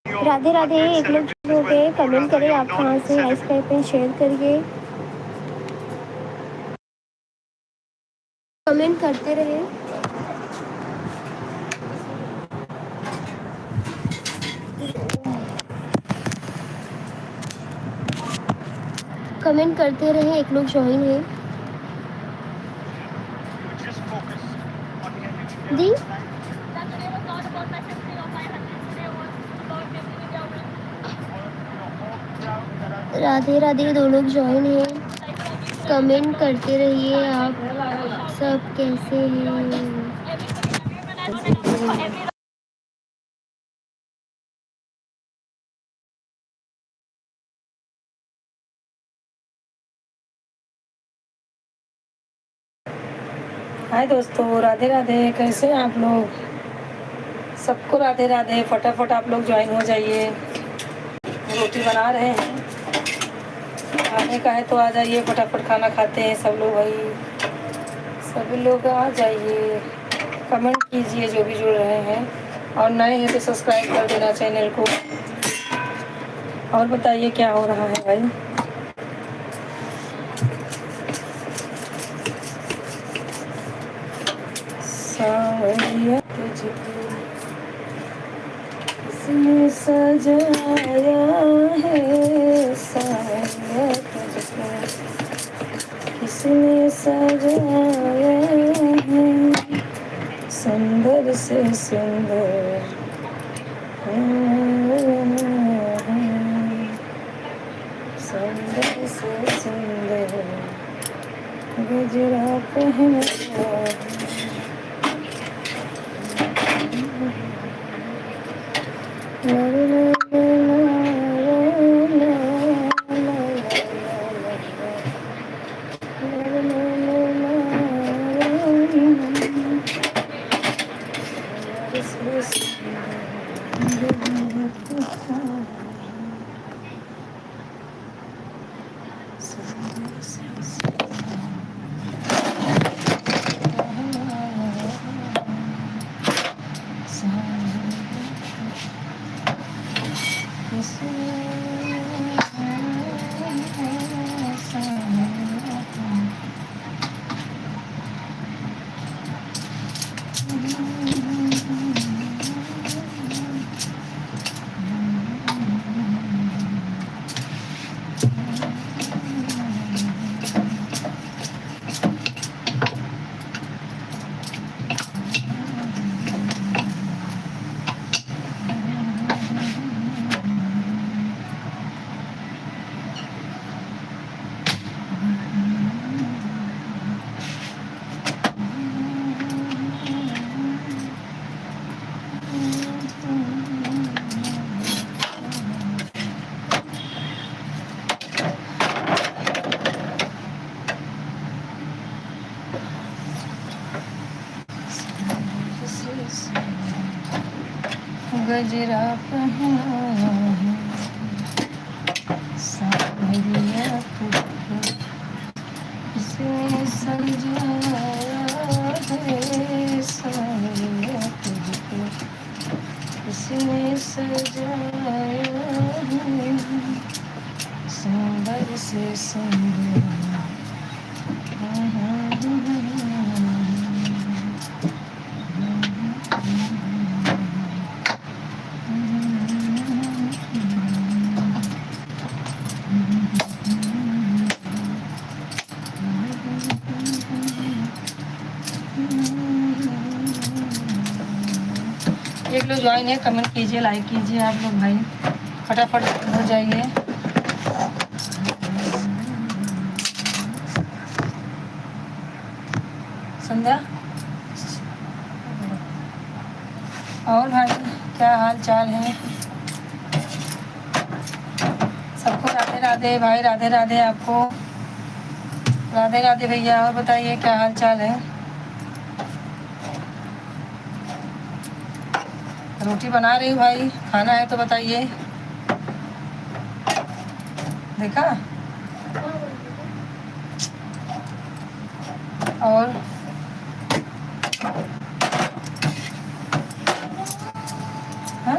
राधे राधे। एक लोग जो हो गए, कमेंट करें आप कहाँ से, लाइक करें, शेयर करिए, कमेंट करते रहे। कमेंट करते रहे, एक लोग ज्वाइन है। दी राधे राधे, दो लोग ज्वाइन है। कमेंट करते रहिए आप सब कैसे हैं। हाय दोस्तों, राधे राधे। कैसे हैं आप लोग? सबको राधे राधे। फटाफट आप लोग ज्वाइन हो जाइए। रोटी बना रहे हैं, खाने का है तो आ जाइए, फटाफट खाना खाते हैं सब लोग भाई। सभी लोग आ जाइए, कमेंट कीजिए जो भी जुड़ रहे हैं, और नए हैं तो सब्सक्राइब कर देना चैनल को। और बताइए क्या हो रहा है भाई। सावरिया तुझको किसने सजाया है, सावरिया तुझको किसने सजाया है, सुंदर से सुंदर सुंदर से सुंदर गजरा पहना गजरा पहनाया है, सावरिया तुझको किसने सजाया है, सावरिया तुझको किसने सजाया है, सुंदर से सुंदर एक लोग ज्वाइन है, कमेंट कीजिए, लाइक कीजिए आप लोग भाई, फटाफट हो जाइए। संध्या, और भाई क्या हाल चाल है? सबको राधे राधे भाई, राधे राधे आपको, राधे राधे भैया। और बताइए क्या हाल चाल है? रोटी बना रही हूँ भाई, खाना है तो बताइए। देखा? और हाँ,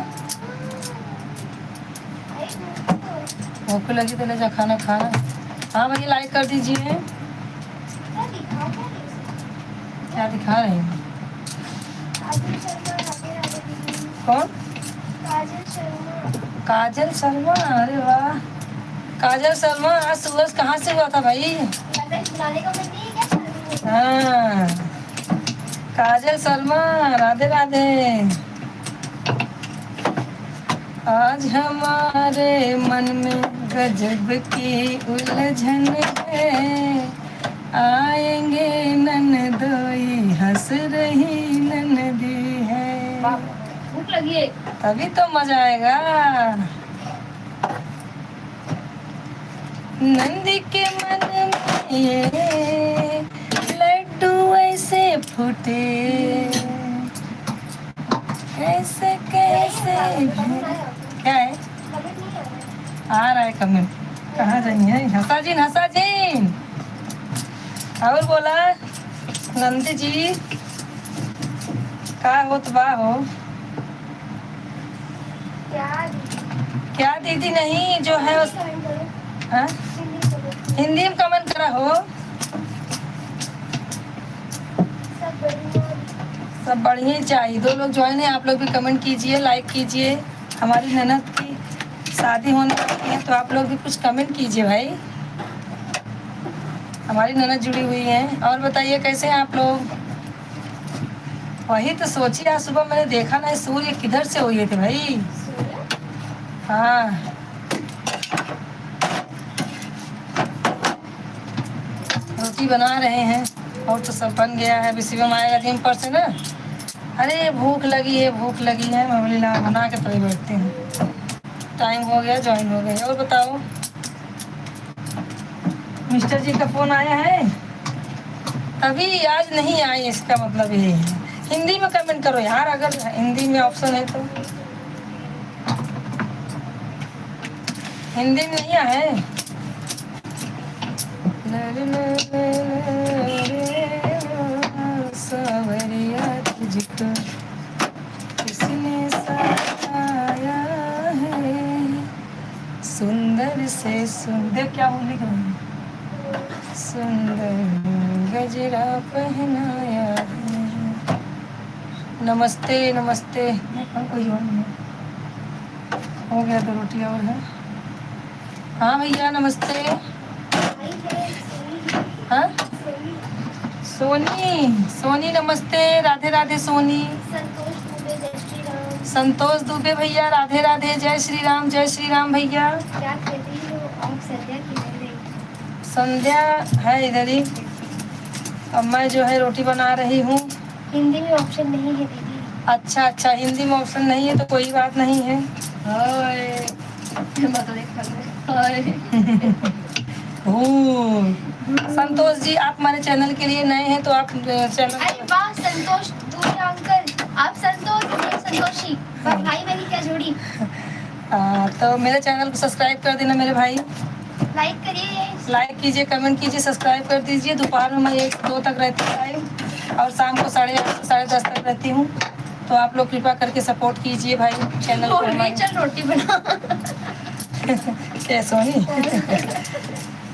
भूख लगी तो ले जा खाना खाना। हाँ भैया लाइक कर दीजिए। क्या दिखा रहे हैं? कौन? काजल शर्मा। अरे वाह, काजल शर्मा आज सूरज कहाँ से हुआ था भाई? हाँ काजल शर्मा, राधे राधे। आज हमारे मन में गजब की उलझन है, आएंगे ननदोई हंस रही ननदी है। भूख लगी है तभी तो मजा आएगा। नंदी के मन में ये लड्डू ऐसे फूटे, कैसे कैसे। क्या है? आ रहा है कमेंट। कहाँ जाइए? हंसा जी। और बोला नंदी जी का हो तबा हो। क्या दीदी नहीं जो है उस हाँ? हिंदी में कमेंट करा हो। सब बढ़िया ही चाहिए। 2 लोग ज्वाइन है, आप लोग भी कमेंट कीजिए, लाइक कीजिए। हमारी ननद की शादी होने वाली है तो आप लोग भी कुछ कमेंट कीजिए भाई। हमारी ननद जुड़ी हुई है। और बताइए कैसे हैं आप लोग? वही तो सोचिए, आज सुबह मैंने देखा ना सूर्य किधर से हुए थे भाई। हाँ रोटी बना रहे हैं और तो सब बन गया है। अभी शिवम आएगा दिन पर से ना। अरे भूख लगी है मैं बोली ला बना के तभी बैठती हूँ। टाइम हो गया, ज्वाइन हो गए। और बताओ मिस्टर जी का फोन आया है? अभी आज नहीं आए, इसका मतलब ये है। हिंदी में कमेंट करो यार, अगर हिंदी में ऑप्शन है तो। हिंदी में नहीं आए। सावरिया तुझको किसने सताया है, सुंदर से सुंदर। क्या बोली सुंदर गजरा पहनाया है। नमस्ते नमस्ते। कोई और नहीं हो गया तो रोटी और है। हाँ भैया नमस्ते। हाँ सोनी नमस्ते। राधे राधे सोनी। संतोष दुबे भैया राधे राधे। जय श्री राम भैया। संध्या है इधर ही। अब मैं जो है रोटी बना रही हूँ। हिंदी में ऑप्शन नहीं है दीदी। अच्छा हिंदी में ऑप्शन नहीं है तो कोई बात नहीं है। संतोष जी आप हमारे चैनल के लिए नए हैं तो आप चैनल। अरे वाह संतोष दुबे अंकल, आप संतोषी भाई बहन क्या जोड़ी। तो मेरे चैनल को सब्सक्राइब कर देना मेरे भाई। लाइक करिए, लाइक कीजिए, कमेंट कीजिए, सब्सक्राइब कर दीजिए। दोपहर में मैं 1-2 तक रहती हूँ लाइव और शाम को 8:30 से 10:30 तक रहती हूँ। तो आप लोग कृपा करके सपोर्ट कीजिए भाई चैनल को। चल रोटी बना। क्या सोनी?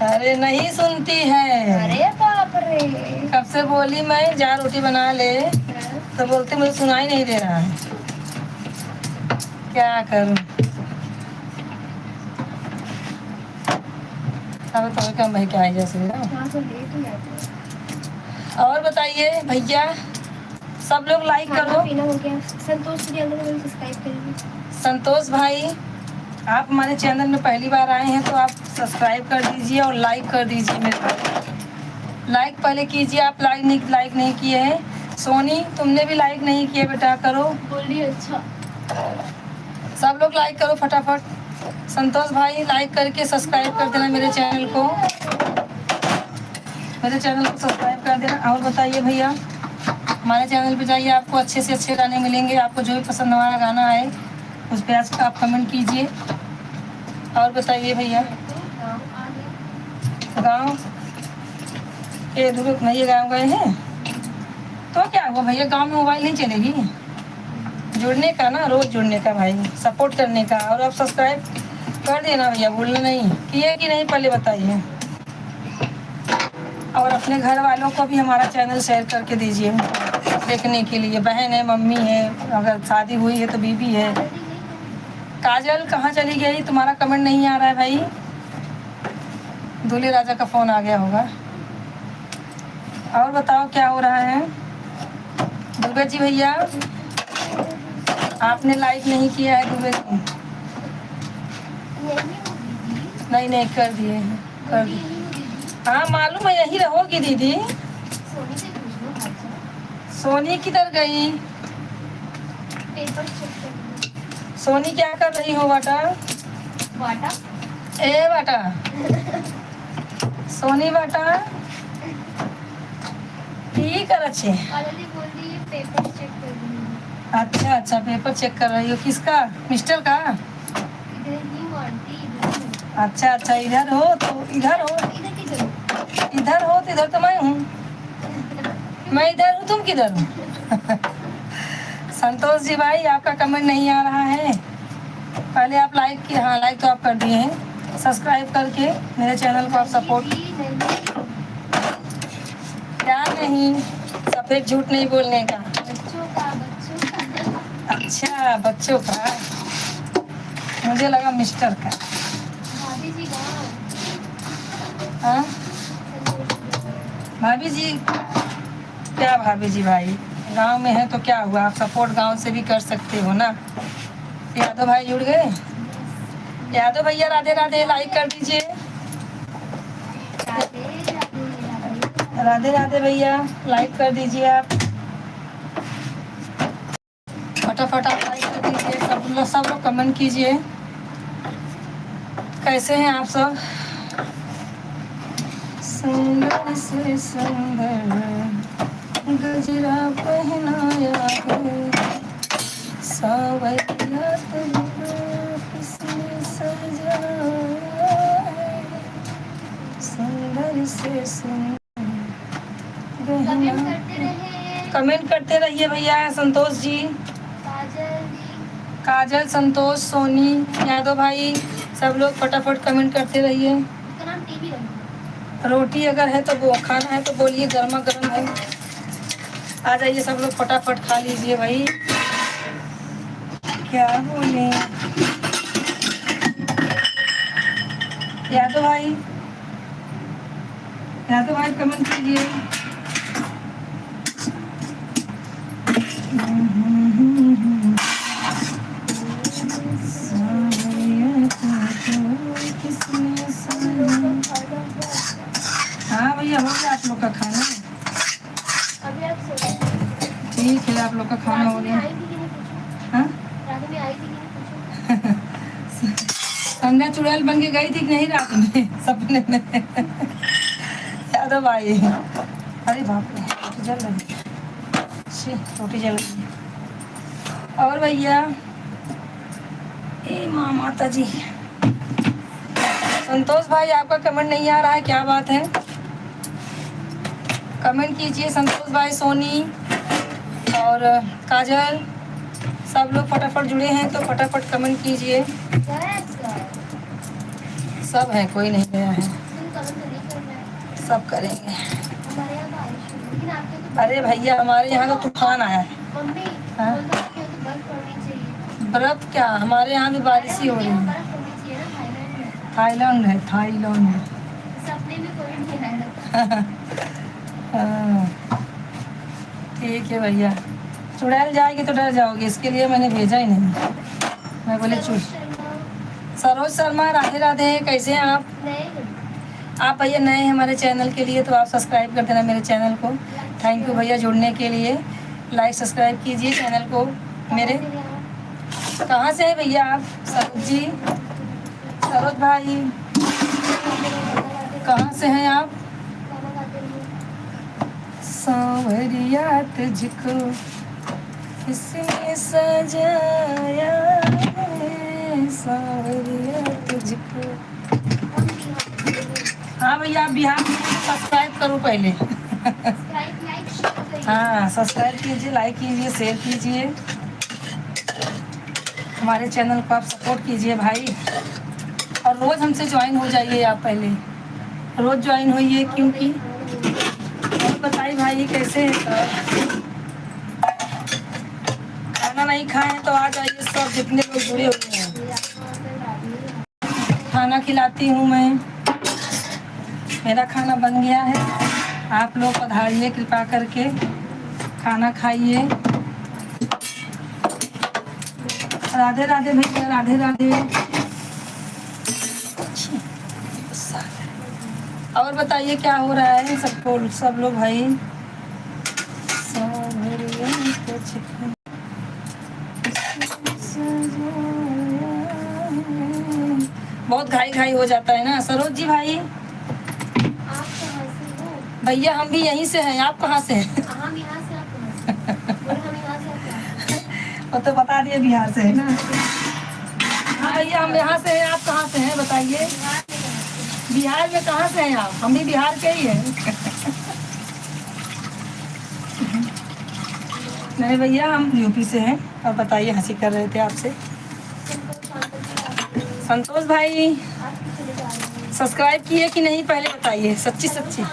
अरे नहीं सुनती है। अरे बाप रे, कब से बोली मैं जा रोटी बना ले तो बोलते मुझे सुनाई नहीं दे रहा है। क्या करूं? अब तो कम भाई क्या है जैसे ना। और बताइए भैया, सब लोग लाइक करो। पीना हो गया। संतोष चैनल को सब्सक्राइब करिए। संतोष भाई आप हमारे चैनल में पहली बार आए हैं तो आप सब्सक्राइब कर दीजिए और लाइक कर दीजिए मेरे भाई। लाइक पहले कीजिए, आप लाइक नहीं किए हैं। सोनी तुमने भी लाइक नहीं किए बेटा, करो। बोलिए अच्छा। सब लोग लाइक करो फटाफट। संतोष भाई लाइक करके सब्सक्राइब कर देना मेरे चैनल को। सब्सक्राइब कर देना। और बताइए भैया, हमारे चैनल पे जाइए, आपको अच्छे से अच्छे गाने मिलेंगे। आपको जो भी पसंद हमारा गाना आए उस पर आज आप कमेंट कीजिए। और बताइए भैया, गाँव ये दूर नहीं गाँव गए हैं तो क्या हुआ भैया, गांव में मोबाइल नहीं चलेगी। जुड़ने का ना, रोज जुड़ने का भाई, सपोर्ट करने का। और आप सब्सक्राइब कर देना भैया, भूलना नहीं। किए कि नहीं पहले बताइए। और अपने घर वालों को भी हमारा चैनल शेयर करके दीजिए देखने के लिए। बहन है, मम्मी है, अगर शादी हुई है तो बीबी है। काजल कहाँ चली गई? तुम्हारा कमेंट नहीं आ रहा है भाई। दूल्हे राजा का फ़ोन आ गया होगा। और बताओ क्या हो रहा है? दुबे जी भैया, आपने लाइक नहीं किया है दुबे जी? नहीं नहीं, कर दिए हैं, कर दिए। हाँ मालूम है, यही रहोगी दीदी। सोनी किधर गई? सोनी क्या कर रही हो बेटा? ए बेटा, सोनी बेटा ठीक है। अच्छे, अच्छा अच्छा, पेपर चेक कर रही हो? किसका? मिस्टर का? अच्छा अच्छा, इधर हो तो इधर हो, इधर हो तो इधर तो मैं हूँ। मैं इधर हूँ, तुम किधर हो? संतोष जी भाई, आपका कमेंट नहीं आ रहा है। पहले आप लाइक किए? हाँ लाइक तो आप कर दिए हैं। सब्सक्राइब करके मेरे चैनल को आप सपोर्ट। क्या नहीं, सफेद झूठ नहीं बोलने का। अच्छा बच्चों का, मुझे लगा मिस्टर का। हाँ भाभी जी, क्या भाभी जी भाई, गांव में है तो क्या हुआ, आप सपोर्ट गांव से भी कर सकते हो ना। यादव भाई जुड़ गए? यादव भैया राधे राधे, लाइक कर दीजिए। राधे राधे भैया, लाइक कर दीजिए आप फटाफट। आप लाइक कर दीजिए, सब लोग कमेंट कीजिए। कैसे हैं आप सब? सुंदर से सुंदर गजरा पहनाया है, सावरिया तुझको किसने सजाया है, सुंदर से सुंदर। कमेंट करते रहिए भैया। संतोष जी, काजल, संतोष, सोनी, यादव भाई, सब लोग फटाफट कमेंट करते रहिए। रोटी अगर है तो वो खाना है तो बोलिए, गर्मा गर्म है। आ जाइए सब लोग, फटाफट खा लीजिए भाई। क्या बोले यादव भाई? यादव भाई कमेंट कीजिए। हाँ भैया, हो गया आप लोग का खाना? ठीक है, आप लोग का खाना हो गया। हाँ संध्या चुड़ैल बन के गई थी कि नहीं रात में सपने में? यादव भाई, अरे बाप रे, रोटी जल रही है। रोटी जल रही है। और भैया, ए माँ माता जी। संतोष भाई, आपका कमेंट नहीं आ रहा है, क्या बात है? कमेंट कीजिए संतोष भाई, सोनी और काजल, सब लोग फटाफट जुड़े हैं तो फटाफट कमेंट कीजिए। सब है, कोई नहीं गया है, सब करेंगे। अरे भैया, हमारे यहाँ तो तूफान आया है। हाँ? बर्फ क्या, हमारे यहाँ भी बारिश ही हो रही है। थाईलैंड है, थाईलैंड है। हाँ, ठीक है भैया। चुड़ैल जाएगी तो डर जाओगे, इसके लिए मैंने भेजा ही नहीं। मैं बोले सरोज शर्मा, राधे राधे, कैसे हैं आप? आप भैया नए हैं हमारे चैनल के लिए तो आप सब्सक्राइब कर देना मेरे चैनल को। थैंक यू भैया जुड़ने के लिए। लाइक सब्सक्राइब कीजिए चैनल को मेरे। कहाँ से हैं भैया आप? सरोज जी, सरोज भाई, कहाँ से हैं आप? सांवरिया तुझको किसने सजाया है, सांवरिया तुझको। हाँ भैया, आप बिहार में सब्सक्राइब करो पहले। हाँ सब्सक्राइब कीजिए, लाइक कीजिए, शेयर कीजिए, हमारे चैनल को आप सपोर्ट कीजिए भाई। और रोज़ हमसे ज्वाइन हो जाइए आप, पहले रोज़ ज्वाइन होइए क्योंकि। और बताइए भाई कैसे हैं सब? खाना नहीं खाएं तो आ जाइए सब, जितने लोग जुड़े हुए हैं। खाना खिलाती हूँ मैं, मेरा खाना बन गया है। आप लोग पधारिए कृपा करके, खाना खाइए। राधे राधे भैया, राधे राधे। और बताइए क्या हो रहा है सबको, सब लोग भाई। बहुत घाई घाई हो जाता है ना सरोज जी भाई। भैया हम भी यहीं से हैं, आप कहाँ से हैं? वो तो बता दिए बिहार से है ना। हाँ भैया हम यहाँ से हैं, आप कहाँ से हैं बताइए। बिहार में कहाँ से हैं आप? हम भी बिहार के ही हैं। नहीं भैया हम यूपी से हैं। और बताइए, हंसी कर रहे थे आपसे। संतोष भाई सब्सक्राइब किए कि नहीं पहले बताइए, सच्ची सच्ची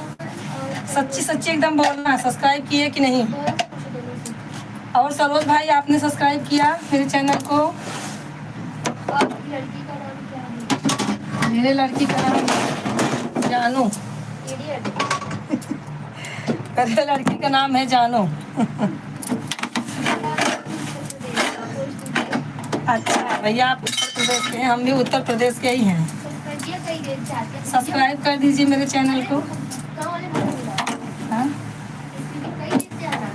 सच्ची सच्ची एकदम बोलना, सब्सक्राइब किए कि नहीं। और सरोज भाई आपने सब्सक्राइब किया मेरे चैनल को? मेरे लड़की का नाम जानू। मेरे लड़की का नाम है जानू। अच्छा भैया आप उत्तर प्रदेश के हैं, हम भी उत्तर प्रदेश के ही हैं। सब्सक्राइब कर दीजिए मेरे चैनल को। हाँ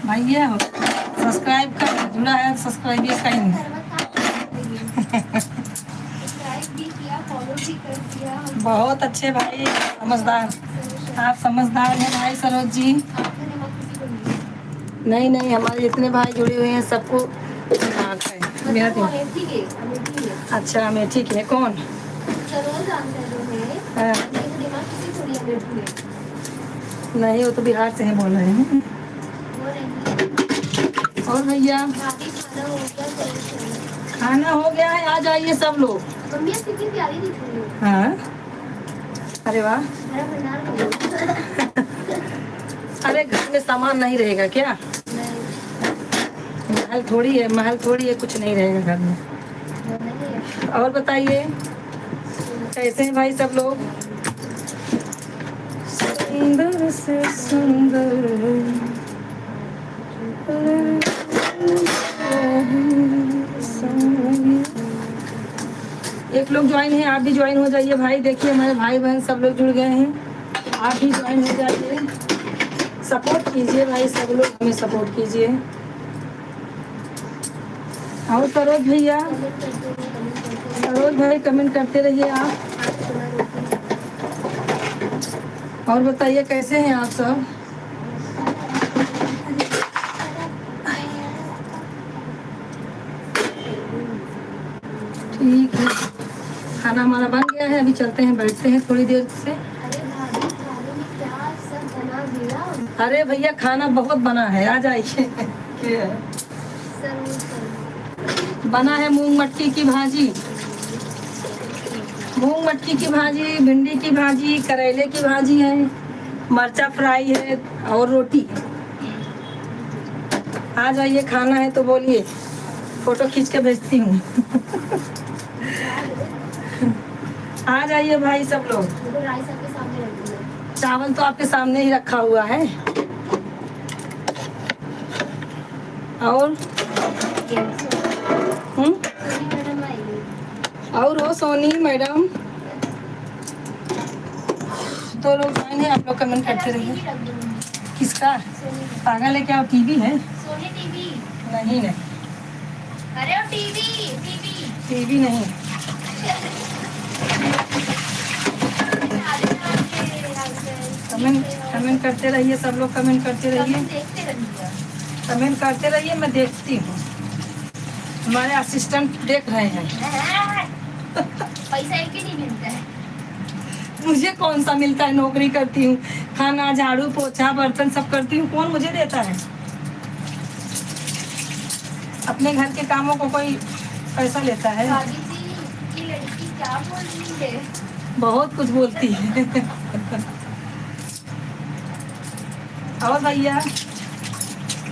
भैया हो सब्सक्राइब कर, जुड़ा है सब्सक्राइब ये कहीं। बहुत अच्छे भाई, समझदार। आप समझदार हैं भाई सरोज जी। नहीं नहीं, हमारे जितने भाई जुड़े हुए हैं सबको दिमाग है मेरा दिमाग। अच्छा अमेठी के कौन? हाँ। नहीं वो तो बिहार से हैं, बोल रहे हैं। और भैया खाना हो गया है, आ जाइए सब लोग। हाँ अरे वाह। अरे घर में सामान नहीं रहेगा क्या? महल थोड़ी है, महल थोड़ी है, कुछ नहीं रहेगा घर में। और बताइए कैसे हैं भाई सब लोग? सुंदर से सुंदर एक लोग ज्वाइन है, आप भी ज्वाइन हो जाइए भाई। देखिए हमारे भाई बहन सब लोग जुड़ गए हैं, आप भी ज्वाइन हो जाइए। सपोर्ट कीजिए भाई, सब लोग हमें सपोर्ट कीजिए। और सरोज भैया, सरोज भाई कमेंट करते रहिए आप। और बताइए कैसे हैं आप सब? ठीक है, खाना हमारा बन गया है, अभी चलते हैं, बैठते हैं थोड़ी देर से। अरे भैया खाना बहुत बना है, आ जाइए। बना है मूंग मटकी की भाजी, मूंग मटकी की भाजी, भिंडी की भाजी, करेले की भाजी है, मरचा फ्राई है और रोटी। आ जाइए, खाना है तो बोलिए, फोटो खींच के भेजती हूँ। आ जाइए भाई सब लोग। चावल तो आपके सामने ही रखा हुआ है। और और वो सोनी मैडम, तो लोग ज्वाइन है, आप लोग कमेंट करते रहिए। किसका? पागल है क्या? टीवी है? नहीं नहीं, अरे टीवी टीवी टीवी नहीं। कमेंट करते रहिए सब लोग, कमेंट करते रहिए, कमेंट करते रहिए, मैं देखती हूँ। हमारे असिस्टेंट देख रहे हैं। पैसा एक ही नहीं मिलता है। मुझे कौन सा मिलता है? नौकरी करती हूँ, खाना झाड़ू पोछा बर्तन सब करती हूँ, कौन मुझे देता है? अपने घर के कामों को कोई पैसा लेता है? भाभी जी की लड़की क्या बोल रही है? बहुत कुछ बोलती है। और भैया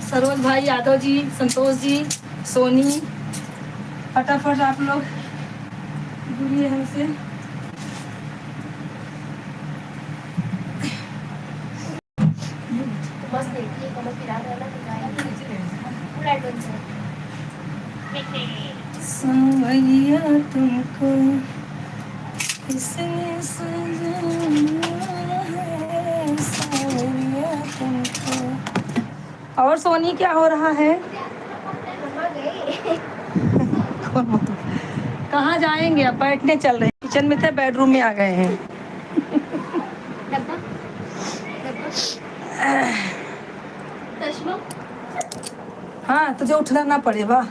सरोज भाई, यादव जी, संतोष जी, सोनी, फटाफट आप लोग जुड़िए हमसे। बस देखिए कमर फिरा रहा है पूरा एडवांस है। भैया तुमको किसने सजाया है, सावरिया तुमको। और सोनी क्या हो रहा है? कहाँ गए? कौन बोल- कहाँ जाएंगे? अब बैठने चल रहे हैं। किचन में थे, बेडरूम में आ गए हैं। डब्बा डब्बा चश्मा। हाँ, तुझे उठना ना पड़े। वाह,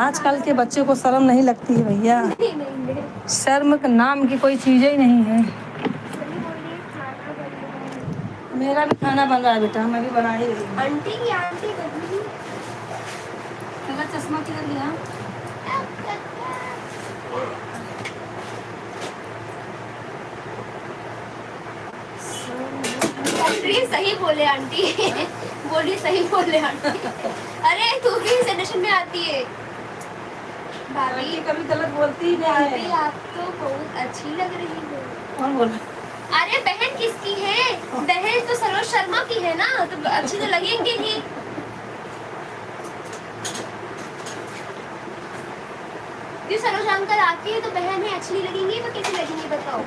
आजकल के बच्चे को शर्म नहीं लगती है भैया। नहीं नहीं नहीं, शर्म का नाम की कोई चीज़ ही नहीं है। सही बोल रही है, खाना बना। मेरा भी खाना बन रहा है बेटा, मैं भी बना ही रही हूँ। आंटी की आंटी बदली। तेरा चश्मा किधर गया? बोलिए सही बोले आंटी। बोलिए सही बोले आंटी। अरे तू भी इस जनरेशन में आती है। भाभी आंटी कभी गलत बोलती ही नहीं भाभी है। आप तो बहुत अच्छी लग रही हो। कौन बोल? अरे बहन किसकी है? बहन तो सरोज शर्मा की है ना, तो अच्छी तो लगेंगी ही। ये सरोज अंकल आती है तो बहन है, अच्छी नहीं लगेंगी तो कैसी लगेंगी बताओ?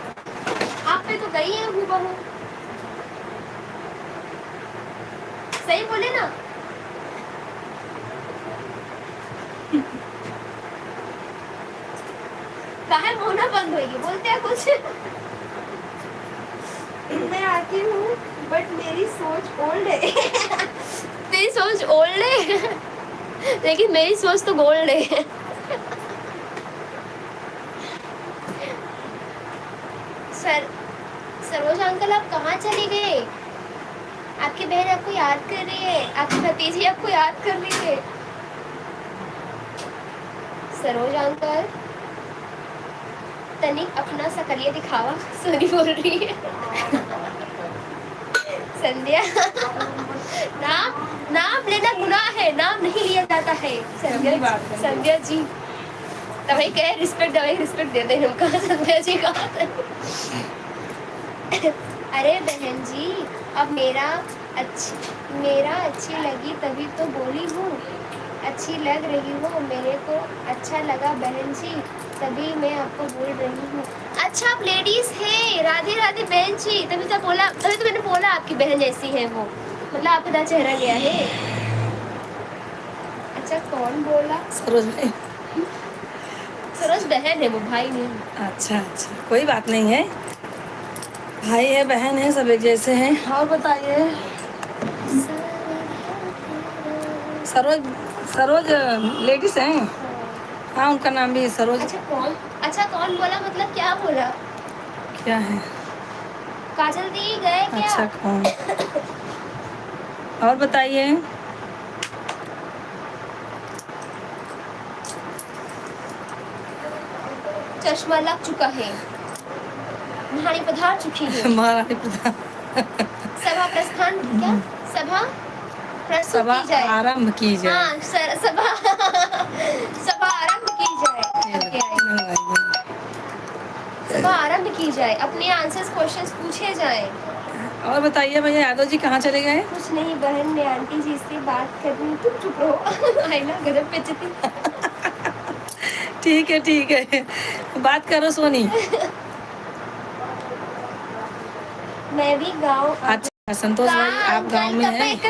आप पे तो गई है हूबहू। सही बोले ना? काहे होना बंद होगी, बोलते हैं कुछ। मैं आती हूँ बट मेरी सोच ओल्ड है। तेरी सोच ओल्ड है लेकिन मेरी सोच तो गोल्ड है। सर सरोज अंकल आप कहाँ चले गए? आपकी बहन आपको याद कर रही है, आपकी भतीजी आपको याद कर रही है। सरोज अंकल तनिक अपना सकलिया दिखावा, सोनी बोल रही है। संध्या नाम नाम लेना गुनाह है, नाम नहीं लिया जाता है। संध्या संध्या जी तभी कहे रिस्पेक्ट दे दे हमका। संध्या जी का अरे बहन जी अब मेरा अच्छी लगी तभी तो बोली हूँ, अच्छी लग रही हो, मेरे को अच्छा लगा बहन जी तभी मैं आपको बोल रही हूँ। अच्छा आप लेडीज हैं, राधे राधे बहन जी, तभी तो मैंने बोला आपकी बहन जैसी है वो, मतलब आपका चेहरा गया है। अच्छा कौन बोला? सरोज भाई। सरोज बहन है वो, भाई नहीं। अच्छा अच्छा, कोई बात नहीं है, भाई है बहन है सब एक जैसे हैं। और बताइए सरोज, सरोज लेडीज हैं? हाँ उनका नाम भी सरोज। अच्छा कौन बोला, मतलब क्या बोला? क्या है? काजल दी गए क्या? अच्छा कौन? और बताइए चश्मा लग चुका है, महारानी पधार चुकी है। महारानी प्रधान। सभा प्रस्थान क्या? सभा प्रस्तुत सभा की जाए, आरंभ की जाए। हाँ सभा सभा आरंभ की जाए, सभा आरंभ की जाए, अपने आंसर्स क्वेश्चंस पूछे जाएं। और बताइए भैया यादव जी कहाँ चले गए? कुछ नहीं बहन, मैं आंटी जी से बात करनी, तुम चुप रहो। आई ना गजब बेइज्जती। ठीक है बात करो सोनी। मैं भी गाँव। अच्छा संतोष भाई आप गांव में हैं?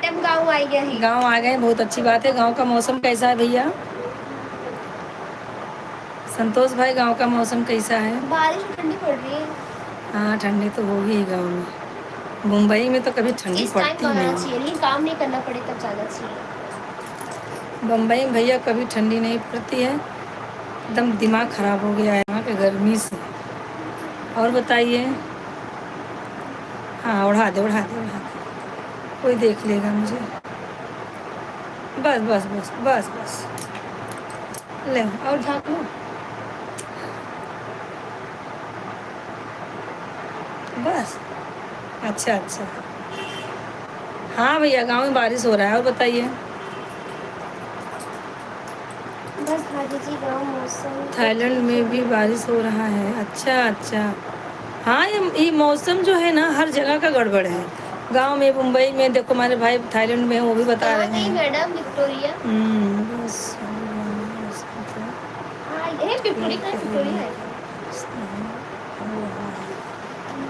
हम गाँव आ गए ही। गांव आ गए, बहुत अच्छी बात है। गांव का मौसम कैसा है भैया? संतोष भाई गांव का मौसम कैसा है? बारिश ठंडी पड़ रही है। हाँ ठंडी तो होगी ही गांव में, मुंबई में तो कभी ठंडी इस टाइम पड़ती तो आना नहीं। चाहिए, लेकिन काम नहीं करना पड़े तब जाना चाहिए। बम्बई में भैया कभी ठंडी नहीं पड़ती है, एकदम दिमाग खराब हो गया है यहाँ के गर्मी से। और बताइए। हाँ उड़ा दे कोई देख लेगा मुझे। बस ले और झाँक लो। बस। अच्छा अच्छा। हाँ भैया गांव में बारिश हो रहा है। और बताइए। बस भाभी जी गाँव मौसम तो थाईलैंड ठीक में भी है बारिश हो रहा है। अच्छा अच्छा। हाँ ये मौसम जो है ना हर जगह का गड़बड़ है। गांव में मुंबई में देखो हमारे भाई थाईलैंड में हैं, वो भी बता कहाँ रहे गई हैं। Madam Victoria? बस हाँ ये विक्टोरिया कहाँ है? विक्टोरिया है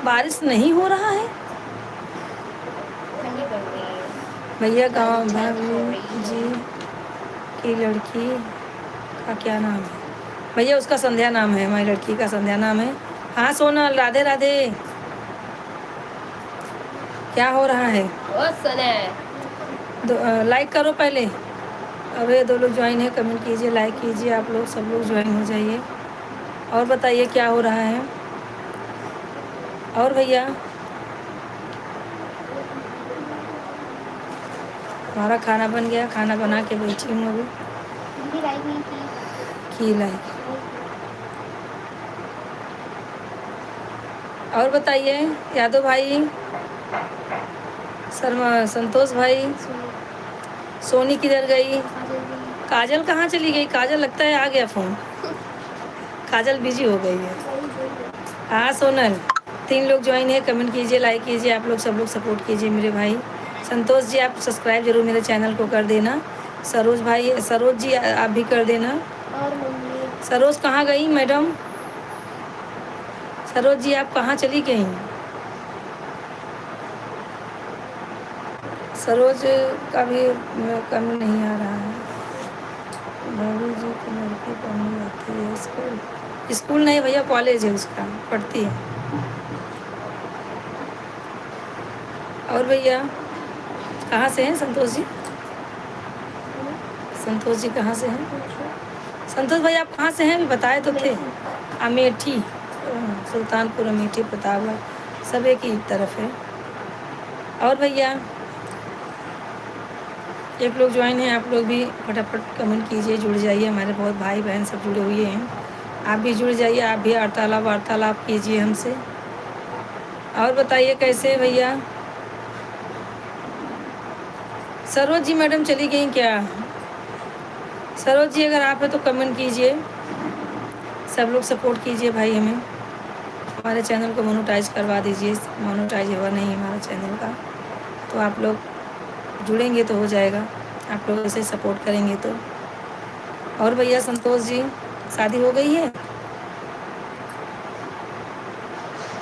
बारिश नहीं हो रहा है। ठंडी पड़ रही है। भैया दादी गाँव चाय बना भाभी रही जी है। की लड़की का क्या नाम है? भैया उसका संध्या नाम है। हमारी लड़की का संध्या नाम है। हाँ सोनल राधे राधे। क्या हो रहा है? बहुत सुना है। लाइक करो पहले। अब ये 2 लोग ज्वाइन है, कमेंट कीजिए, लाइक कीजिए। आप लोग सब लोग ज्वाइन हो जाइए। और बताइए क्या हो रहा है। और भैया हमारा खाना बन गया। खाना बना के बैठी हूँ अभी। दीदी लाइक नहीं की लाइक। और बताइए यादव भाई, शर्मा, संतोष भाई, सोनी किधर गई? काजल कहाँ चली गई? काजल लगता है आ गया फ़ोन। काजल बिजी हो गई है। हाँ सोनल। 3 लोग ज्वाइन है, कमेंट कीजिए, लाइक कीजिए। आप लोग सब लोग सपोर्ट कीजिए मेरे भाई। संतोष जी आप सब्सक्राइब जरूर मेरे चैनल को कर देना। सरोज भाई, सरोज जी आप भी कर देना। और मम्मी सरोज कहाँ गई मैडम? सरोज जी आप कहाँ चली गई? सरोज का भी कम नहीं आ रहा है। भाभी जी की लड़की पढ़ने जाती है स्कूल। स्कूल नहीं भैया कॉलेज है उसका, पढ़ती है। और भैया कहाँ से हैं संतोष जी? संतोष जी कहाँ से हैं? संतोष भाई आप कहाँ से हैं? अभी बताए तो थे। अमेठी, सुल्तानपुर, अमेठी, प्रतापगढ़, सब एक ही तरफ है। और भैया एक लोग ज्वाइन हैं, आप लोग भी फटाफट कमेंट कीजिए, जुड़ जाइए। हमारे बहुत भाई बहन सब जुड़े हुए हैं। आप भी जुड़ जाइए, आप भी वार्तालाप कीजिए हमसे। और बताइए कैसे भैया? सरोज जी मैडम चली गई क्या? सरोज जी अगर आप है तो कमेंट कीजिए। सब लोग सपोर्ट कीजिए भाई हमें। हमारे चैनल को मोनेटाइज करवा दीजिए। मोनेटाइज हुआ नहीं है हमारा चैनल का, तो आप लोग जुड़ेंगे तो हो जाएगा। आप लोग ऐसे सपोर्ट करेंगे तो। और भैया संतोष जी शादी हो गई है?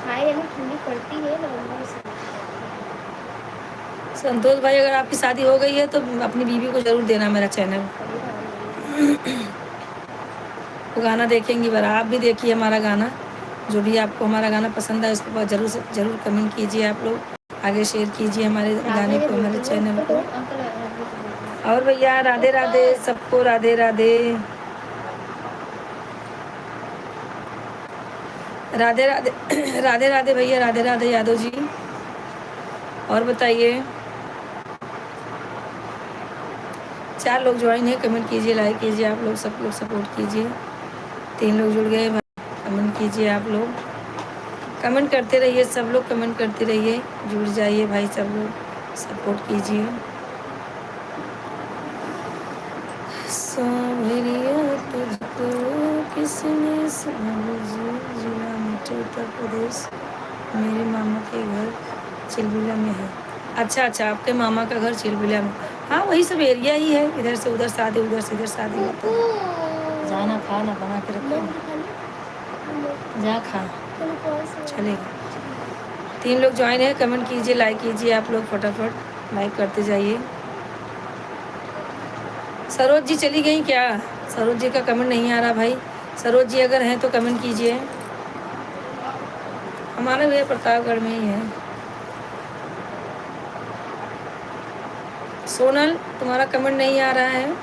हाँ यानी ठंडी पड़ती है नवंबर से। संतोष भाई अगर आपकी शादी हो गई है तो अपनी बीवी को ज़रूर देना मेरा चैनल। वो गाना देखेंगी बरा। आप भी देखिए हमारा गाना। जो भी आपको हमारा गाना पसंद है उसके बाद ज़रूर से ज़रूर कमेंट कीजिए। आप लोग आगे शेयर कीजिए हमारे गाने को, हमारे चैनल को। और भैया राधे राधे सबको, राधे राधे। राधे राधे राधे राधे भैया, राधे राधे यादव जी। और बताइए 4 लोग ज्वाइन है, कमेंट कीजिए, लाइक कीजिए। आप लोग सब लोग सपोर्ट कीजिए। 3 लोग जुड़ गए, कमेंट कीजिए। आप लोग कमेंट करते रहिए, सब लोग कमेंट करते रहिए, जुड़ जाइए भाई, सब लोग सपोर्ट कीजिए। सावरिया तुझको किसने समझी, जिला मीठे उत्तर प्रदेश, मेरे मामा के घर चिलबिला में है। अच्छा अच्छा, आपके मामा का घर चिलबिला में। हाँ वही सब एरिया ही है, इधर से उधर शादी, उधर से इधर शादी होता है। जाना खाना बना के रखो, जा खा चलेगा। 3 लोग ज्वाइन है, कमेंट कीजिए, लाइक कीजिए। आप लोग फटाफट लाइक करते जाइए। सरोज जी चली गई क्या? सरोज जी का कमेंट नहीं आ रहा भाई। सरोज जी अगर हैं तो कमेंट कीजिए। हमारा भी प्रतापगढ़ में ही है। सोनल तुम्हारा कमेंट नहीं आ रहा है।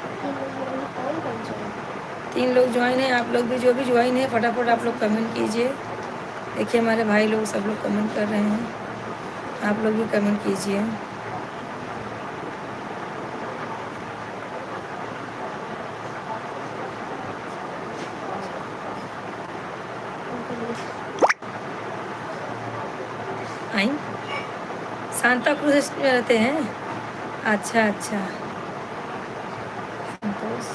3 लोग ज्वाइन हैं, आप लोग भी जो भी ज्वाइन है फटाफट आप लोग कमेंट कीजिए। देखिए हमारे भाई लोग सब लोग कमेंट कर रहे हैं, आप लोग भी कमेंट कीजिए। आई सांता क्रूज में रहते हैं। अच्छा अच्छा। संतोष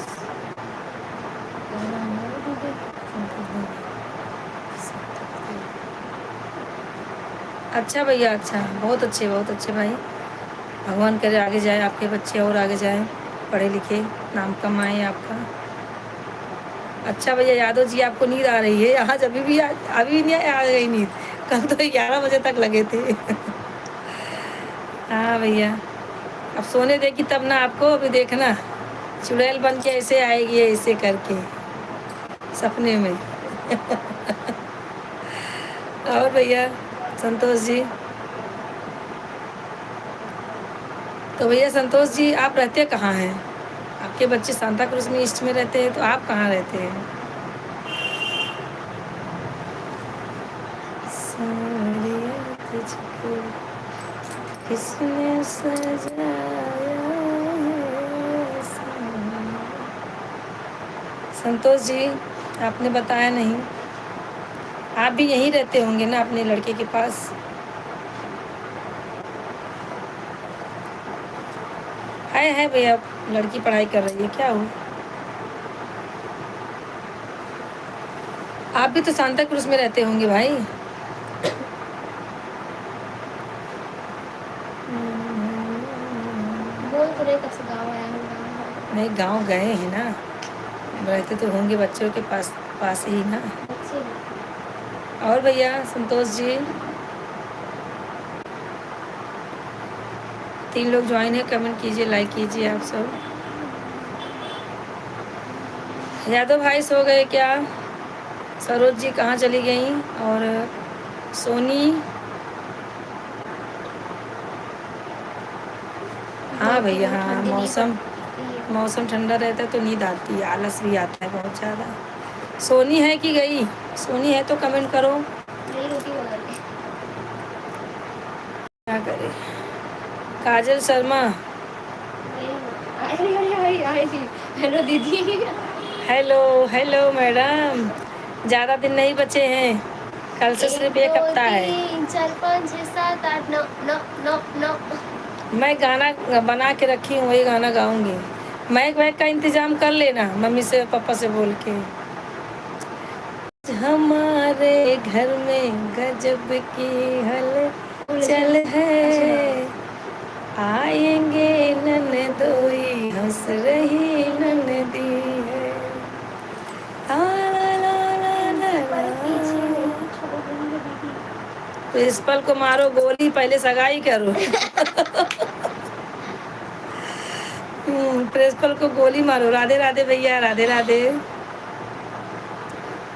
अच्छा भैया, अच्छा, बहुत अच्छे भाई। भगवान करे आगे जाए, आपके बच्चे और आगे जाए, पढ़े लिखे, नाम कमाए आपका। अच्छा भैया यादव जी, आपको नींद आ रही है आज? अभी नहीं आ गई नींद? कल तो 11 बजे तक लगे थे। हाँ भैया, अब सोने देगी तब ना आपको, अभी देखना चुड़ैल बन के ऐसे आएगी, ऐसे करके सपने में। और भैया संतोष जी, तो भैया संतोष जी आप रहते कहाँ हैं? आपके बच्चे सांता क्रूज में ईस्ट में रहते हैं, तो आप कहाँ रहते हैं? साड़ियाँ तुझको किसने सजाया है साड़ियाँ। संतोष जी आपने बताया नहीं, आप भी यहीं रहते होंगे ना अपने लड़के के पास? है भैया, लड़की पढ़ाई कर रही है, क्या हुआ? आप भी तो सांता क्रूज में रहते होंगे भाई। बोल तो रहे कब से गाँव आया हूँ, गाँव आया नहीं, गांव गए हैं ना, रहते तो होंगे बच्चों के पास पास ही ना। हूँ। बच्चे हैं। और भैया संतोष जी, 3 लोग ज्वाइन है, कमेंट कीजिए, लाइक कीजिए आप सब। यादव भाई सो गए क्या? सरोज जी कहाँ चली गई? और सोनी, हाँ भैया हाँ, ठंडी नहीं मौसम पड़ती है। मौसम ठंडा रहता है तो नींद आती है, आलस भी आता है बहुत ज़्यादा। सोनी है कि गई? सोनी है तो कमेंट करो। नहीं, रोटी बना के। क्या करे? काजल शर्मा, आई थी। हेलो दीदी। हेलो हेलो मैडम, ज़्यादा दिन नहीं बचे हैं, कल से सिर्फ एक हफ्ता है। 3 4 5 6 7 8 9 9 9 9। मैं गाना बना के रखी हूँ, वही गाना गाऊंगी। माइक वाइक का इंतजाम कर लेना मम्मी से पापा से बोल के। हमारे घर में गजब की हलचल है, आएंगे ननदोई हंस रही ननदी है। ला ला ला ला पर पीछे ला। नहीं छोड़ रही है दीदी। प्रिंसिपल को मारो गोली, पहले सगाई करो। प्रिंसिपल को गोली मारो। राधे राधे भैया, राधे राधे।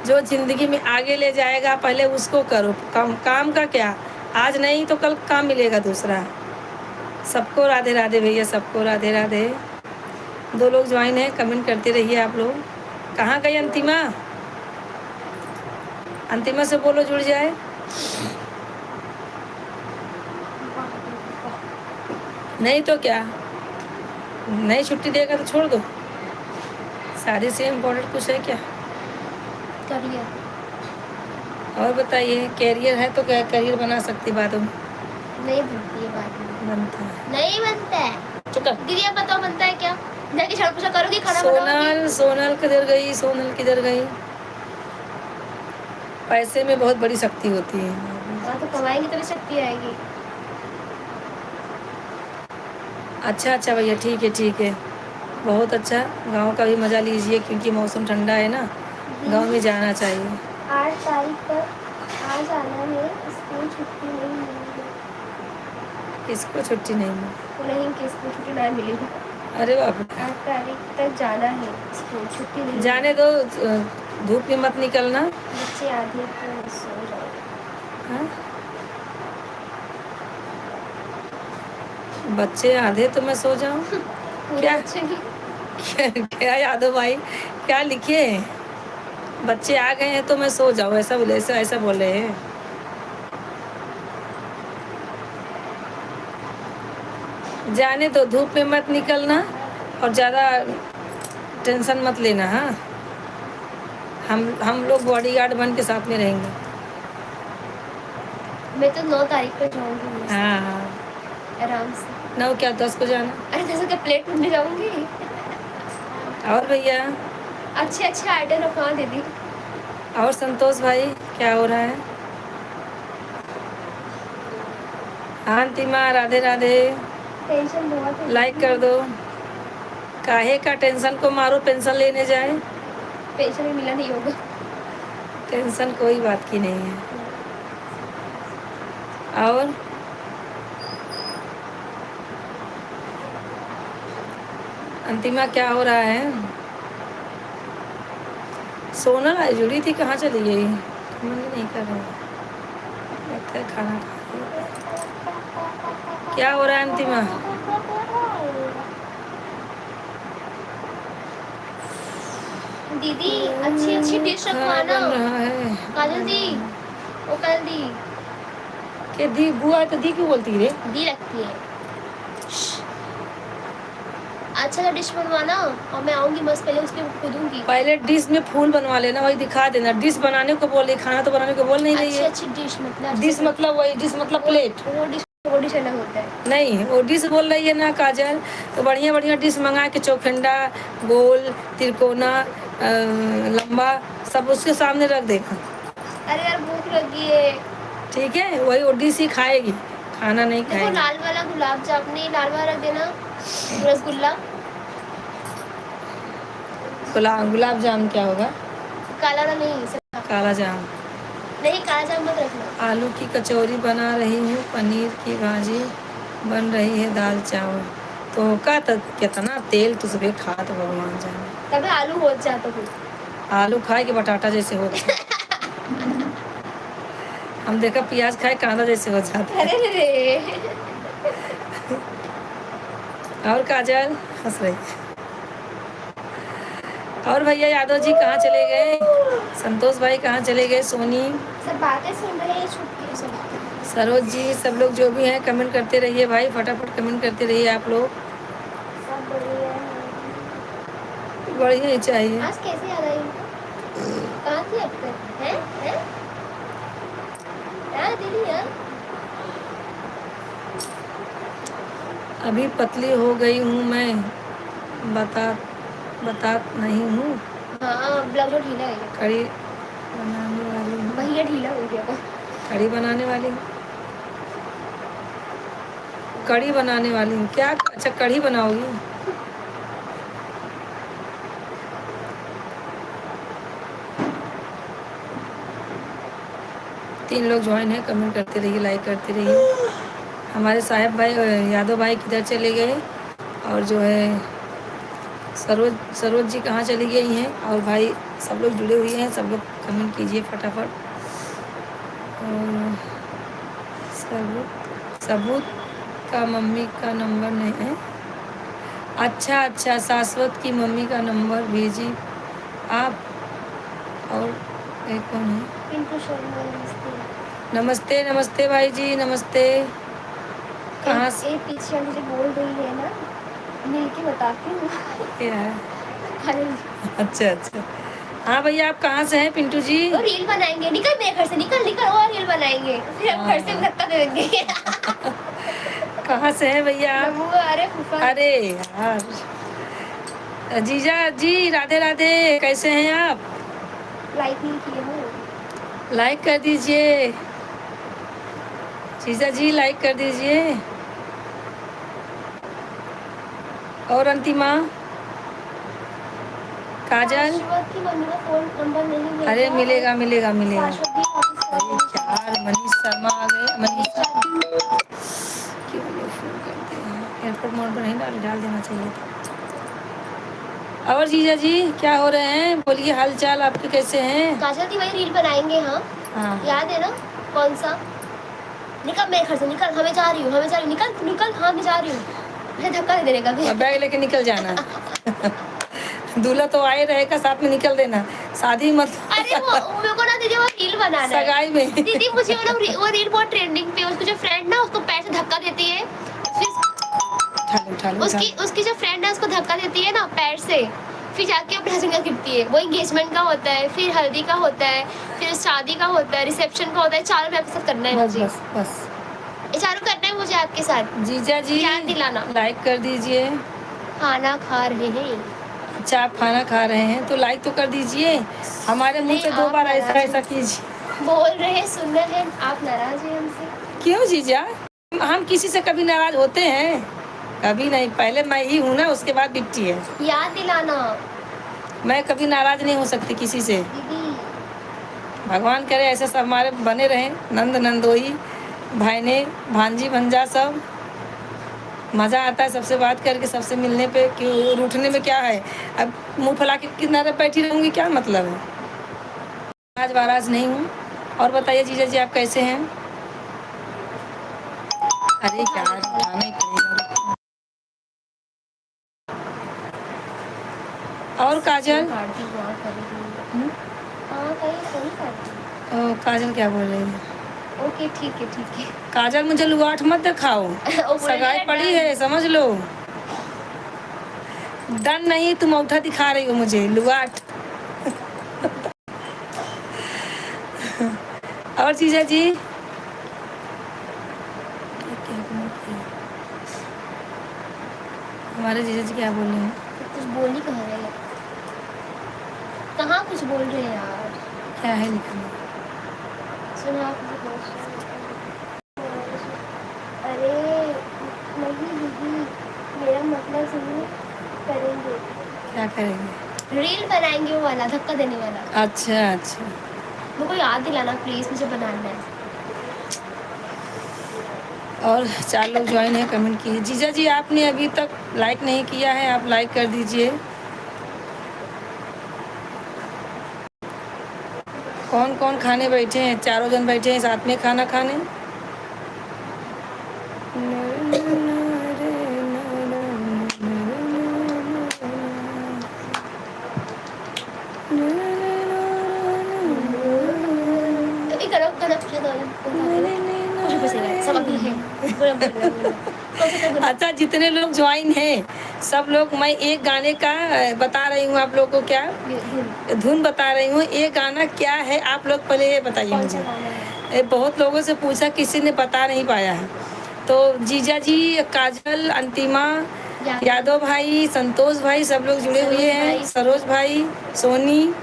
जो जिंदगी में आगे ले जाएगा पहले उसको करो। काम का क्या, आज नहीं तो कल काम मिलेगा दूसरा। सबको राधे राधे भैया, सबको राधे राधे। 2 लोग ज्वाइन है, कमेंट करते रहिए आप लोग। कहाँ गई अंतिमा? अंतिमा से बोलो जुड़ जाए। नहीं तो क्या, नहीं छुट्टी देगा तो छोड़ दो। शादी से इम्पोर्टेंट कुछ है क्या? कर लिया। और बताइए, कैरियर है तो क्या करियर बना सकती बातों में? नहीं बनती है बाद में। बनता है। नहीं बनता है। चुका। दीदी आप बताओ बनता है क्या? जाके झाड़ू पोछा करोगी, खाना बनाओगी? सोनल किधर गई? सोनल किधर गई? पैसे में बहुत बड़ी शक्ति होती है। हाँ तो कमाएंगे तभी शक्ति आएगी। अच्छा अच्छा भैया, ठीक है, बहुत अच्छा। गांव का भी मज़ा लीजिए क्योंकि मौसम ठंडा है ना, गांव में जाना चाहिए। 8 तारीख तक आ जाना है, स्कूल छुट्टी नहीं मिलेगी। किसको छुट्टी नहीं मिली? नहीं, किसको छुट्टी नहीं मिलेगी। अरे बाप रे। 8 तारीख तक जाना है स्कूल, छुट्टी नहीं जाने दो, धूप में मत निकलना। बच्चे आधे तो सो जाओगे। हाँ? बच्चे आधे तो मैं सो जाऊं? क्या? बच्चे भी क्या यादव भाई, क्या लिखे? बच्चे आ गए हैं तो मैं सो जाऊं, ऐसा बोल रहे हैं? जाने दो, धूप में मत निकलना और ज़्यादा टेंशन मत लेना। हाँ, हम लोग बॉडीगार्ड बन के साथ में रहेंगे। मैं तो 9 तारीख को जाऊंगी मस्त, हाँ हाँ, आराम से। 9 क्या 10 को जाना। अरे 10 का प्लेट ढूंढने जाऊंगी। और भैया, अच्छे अच्छे आइटम रखवा दीदी। और संतोष भाई क्या हो रहा है? हाँ अंतिमा, राधे राधे। टेंशन बहुत है। लाइक कर दो। काहे का टेंशन को मारो, पेंशन लेने जाए। पेंशन में मिला नहीं होगा। टेंशन कोई बात की नहीं है। और अंतिमा क्या हो रहा है? सोनल आई जुड़ी थी, कहाँ चली गई? मन नहीं कर रहा, लगता है खाना खा रही। क्या हो रहा है अंतिमा? दीदी अच्छी अच्छी डिश रखवाना। बन रहा है काजल दी, ओ काजल दी, के दी बुआ तो दी क्यों बोलती रे? दी रखती है। अच्छा सा डिश बनवाना और मैं आऊंगी मस्त, पहले उसके कूदूंगी। पहले डिश में फूल बनवा लेना, वही दिखा देना। डिश बनाने को बोल रही, खाना तो बनाने को बोल नहीं रही अच्छी है। अच्छी डिश मतलब डिश मतलब वही, डिश मतलब प्लेट वो डिश अलग होता है। नहीं, वो डिश बोल रही है ना काजल, तो बढ़िया बढ़िया डिश मंगा के, चौखंडा, गोल, तिरकोना, लंबा, सब उसके सामने रख देना। अरे यार भूख लगी है। ठीक है, वही वो डिश ही खाएगी, खाना नहीं देखो खाएगी। लाल वाला गुलाब जामुन, लाल वाला रख देना, रसगुल्ला। गुलाब जाम क्या होगा? काला वाला नहीं, सब काला जाम। नहीं, काला जाम मत रखना। आलू की कचौरी बना रही हूँ, पनीर की भाजी बन रही है, दाल चावल। तो का तो कितना तेल तो सुबह खा तो भगवान जाने। तभी आलू हो जाता कुछ। आलू खाए के बटाटा जैसे होता है। हम देखा प्याज खाए कांदा जैसे हो जाता है। अरे रे। और काजल हंस रही है। और भैया यादव जी कहाँ चले गए? संतोष भाई कहाँ चले गए? सोनी, सब बातें सुन रहे हैं छुप के सब। सरोज जी, सब लोग जो भी हैं कमेंट करते रहिए भाई, फटाफट कमेंट करते रहिए आप लोग। सब बढ़िया है। बढ़िया ही चाहिए। आज कैसे याद आई इनको? कहाँ थी अब तक? हैं? यार दीदी यार। अभी पतली हो गई हूँ मैं, बता नहीं हूँ। हाँ ब्लाउज ढीला है। कड़ी बनाने वाली हूँ। भैया ढीला हो गया वो। कड़ी बनाने वाली हूँ, कड़ी बनाने वाली हूँ। क्या? अच्छा कड़ी बनाओगी? तीन लोग ज्वाइन है, कमेंट करते रहिए, लाइक करते रहिए। हमारे साहब भाई यादव भाई किधर चले गए? और जो है सरोज जी कहाँ चली गई हैं? और भाई सब लोग जुड़े हुए हैं, सब लोग कमेंट कीजिए फटाफट। और सबूत का मम्मी का नंबर नहीं है। अच्छा, शाश्वत की मम्मी का नंबर भेजी आप। और एक कौन है? पिंटू शर्मा, नमस्ते। नमस्ते नमस्ते भाई जी, नमस्ते। कहाँ से? एक पीछे मुझे बोल रही है ना, मिल के बताती हूँ। क्या है? अरे अच्छा, हाँ भैया आप कहाँ से हैं पिंटू जी? वो रील बनाएंगे, निकल मेरे घर से, निकल और रील बनाएंगे, फिर हम घर से धक्का दे देंगे। कहाँ से हैं भैया आप? अरे फूफा। अरे यार, जीजा जी राधे राधे, कैसे हैं आप? लाइक नहीं किए हो? लाइक कर दीजिए जीजा जी, लाइक कर दीजिए। और अंतिमा, काजल, शाश्वत की मम्मी का फोन नंबर नहीं है। अरे मिलेगा। शाश्वत की ऑफिस का यार मनीष शर्मा आ गए। मनीषा क्यों लोग फोन करते हैं? एयरपोर्ट मोड पर नहीं डाल देना चाहिए था। और जीजा जी क्या हो रहे हैं? बोलिए हाल चाल आपके कैसे हैं? काजल दी वही रील बनाएंगे। हाँ याद है ना? कौन सा? निकल मेरे घर से, निकल, हमें जा रही हूँ, निकल, हाँ मैं जा रही हूँ। मैं धक्का दे देने का भी। बैग लेके निकल जाना। दूल्हा तो आए रहेगा, साथ में निकल देना, शादी मत। अरे वो मेरे को ना दीदी वो रील बनाना है सगाई में। दीदी मुझे वो रील बहुत ट्रेंडिंग पे। उसकी जो फ्रेंड ना उसको पैर से धक्का देती है, फिर उठा लो। उसकी जो फ्रेंड है उसको धक्का देती है ना पैर से, फिर जाके अपना जगह गिरती है। वो एंगेजमेंट का होता है, फिर हल्दी का होता है, फिर शादी का होता है, रिसेप्शन का होता है। चारों में आपके साथ करना है बस मुझे। बस बस ये चारों करना है मुझे आपके साथ। जीजा जी याद दिलाना। लाइक कर दीजिए। खाना खा रहे हैं। अच्छा आप खाना खा रहे हैं तो लाइक तो कर दीजिए। हमारे मुंह नहीं, से 2 आप बार ऐसा नाराज ऐसा हैं। कीजिए। बोल रहे हैं, सुन रहे हैं, आप नाराज हैं हमसे। क्यों जीजा, हम किसी से कभी नाराज होते हैं? कभी नहीं। पहले मैं ही हूँ ना, उसके बाद बिट्टी है। याद दिलाना मैं कभी नाराज नहीं हो सकती किसी से। दीदी। भगवान करे ऐसे सब हमारे बने रहें, नंद नंदोई, भाईने भांजी भंजा सब। मज़ा आता है सबसे बात करके, सबसे मिलने पे। क्यों रूठने में क्या है? अब मुंह फैला के किनारे बैठी रहूँगी, क्या मतलब है? आज वाराज नहीं हूँ। और बताइए जीजा जी आप कैसे हैं? अरे यार उठाना ही पड़ेगा। और काजल? हम्म? ओ, काजल क्या बोल रही है? ओके ठीक है ठीक है। काजल मुझे लुगाट मत दिखाओ। वो बोल रही सगाई है पड़ी डन। है, समझ लो। डन नहीं, तुम औठा दिखा रही हो मुझे, लुगाट। और जीजा जी हमारे जीजा जी क्या बोल रहे हैं? कुछ बोल ही कह रहे हैं। कहाँ कुछ बोल रहे हैं यार। क्या है लिखा? सुना आपने क्वेश्चन? अरे नहीं दीदी, मेरा मतलब सुनो। करेंगे, क्या करेंगे? रील बनाएंगे, वो वाला धक्का देने वाला। अच्छा अच्छा। मेरे को याद दिलाना प्लीज, मुझे बनाना है। और 4 लोग ज्वाइन है, कमेंट कीजिए। जीजा जी आपने अभी तक लाइक नहीं किया है, आप लाइक कर दीजिए। कौन कौन खाने बैठे हैं? 4 जन बैठे हैं साथ में खाना खाने। एक करो करो कुछ बसेगा सब अभी है। बोलो बोलो बोलो। कौन सा बोलो? अच्छा जितने लोग ज्वाइन हैं सब लोग, मैं एक गाने का बता रही हूँ आप लोग को। क्या धुन बता रही हूँ? ये गाना क्या है आप लोग पहले ये बताइए कौन सा मुझे। गाना है? बहुत लोगों से पूछा, किसी ने बता नहीं पाया है। तो जीजा जी, काजल, अंतिमा, यादव भाई, संतोष भाई, सब लोग जुड़े हुए हैं। सरोज भाई, सोनी,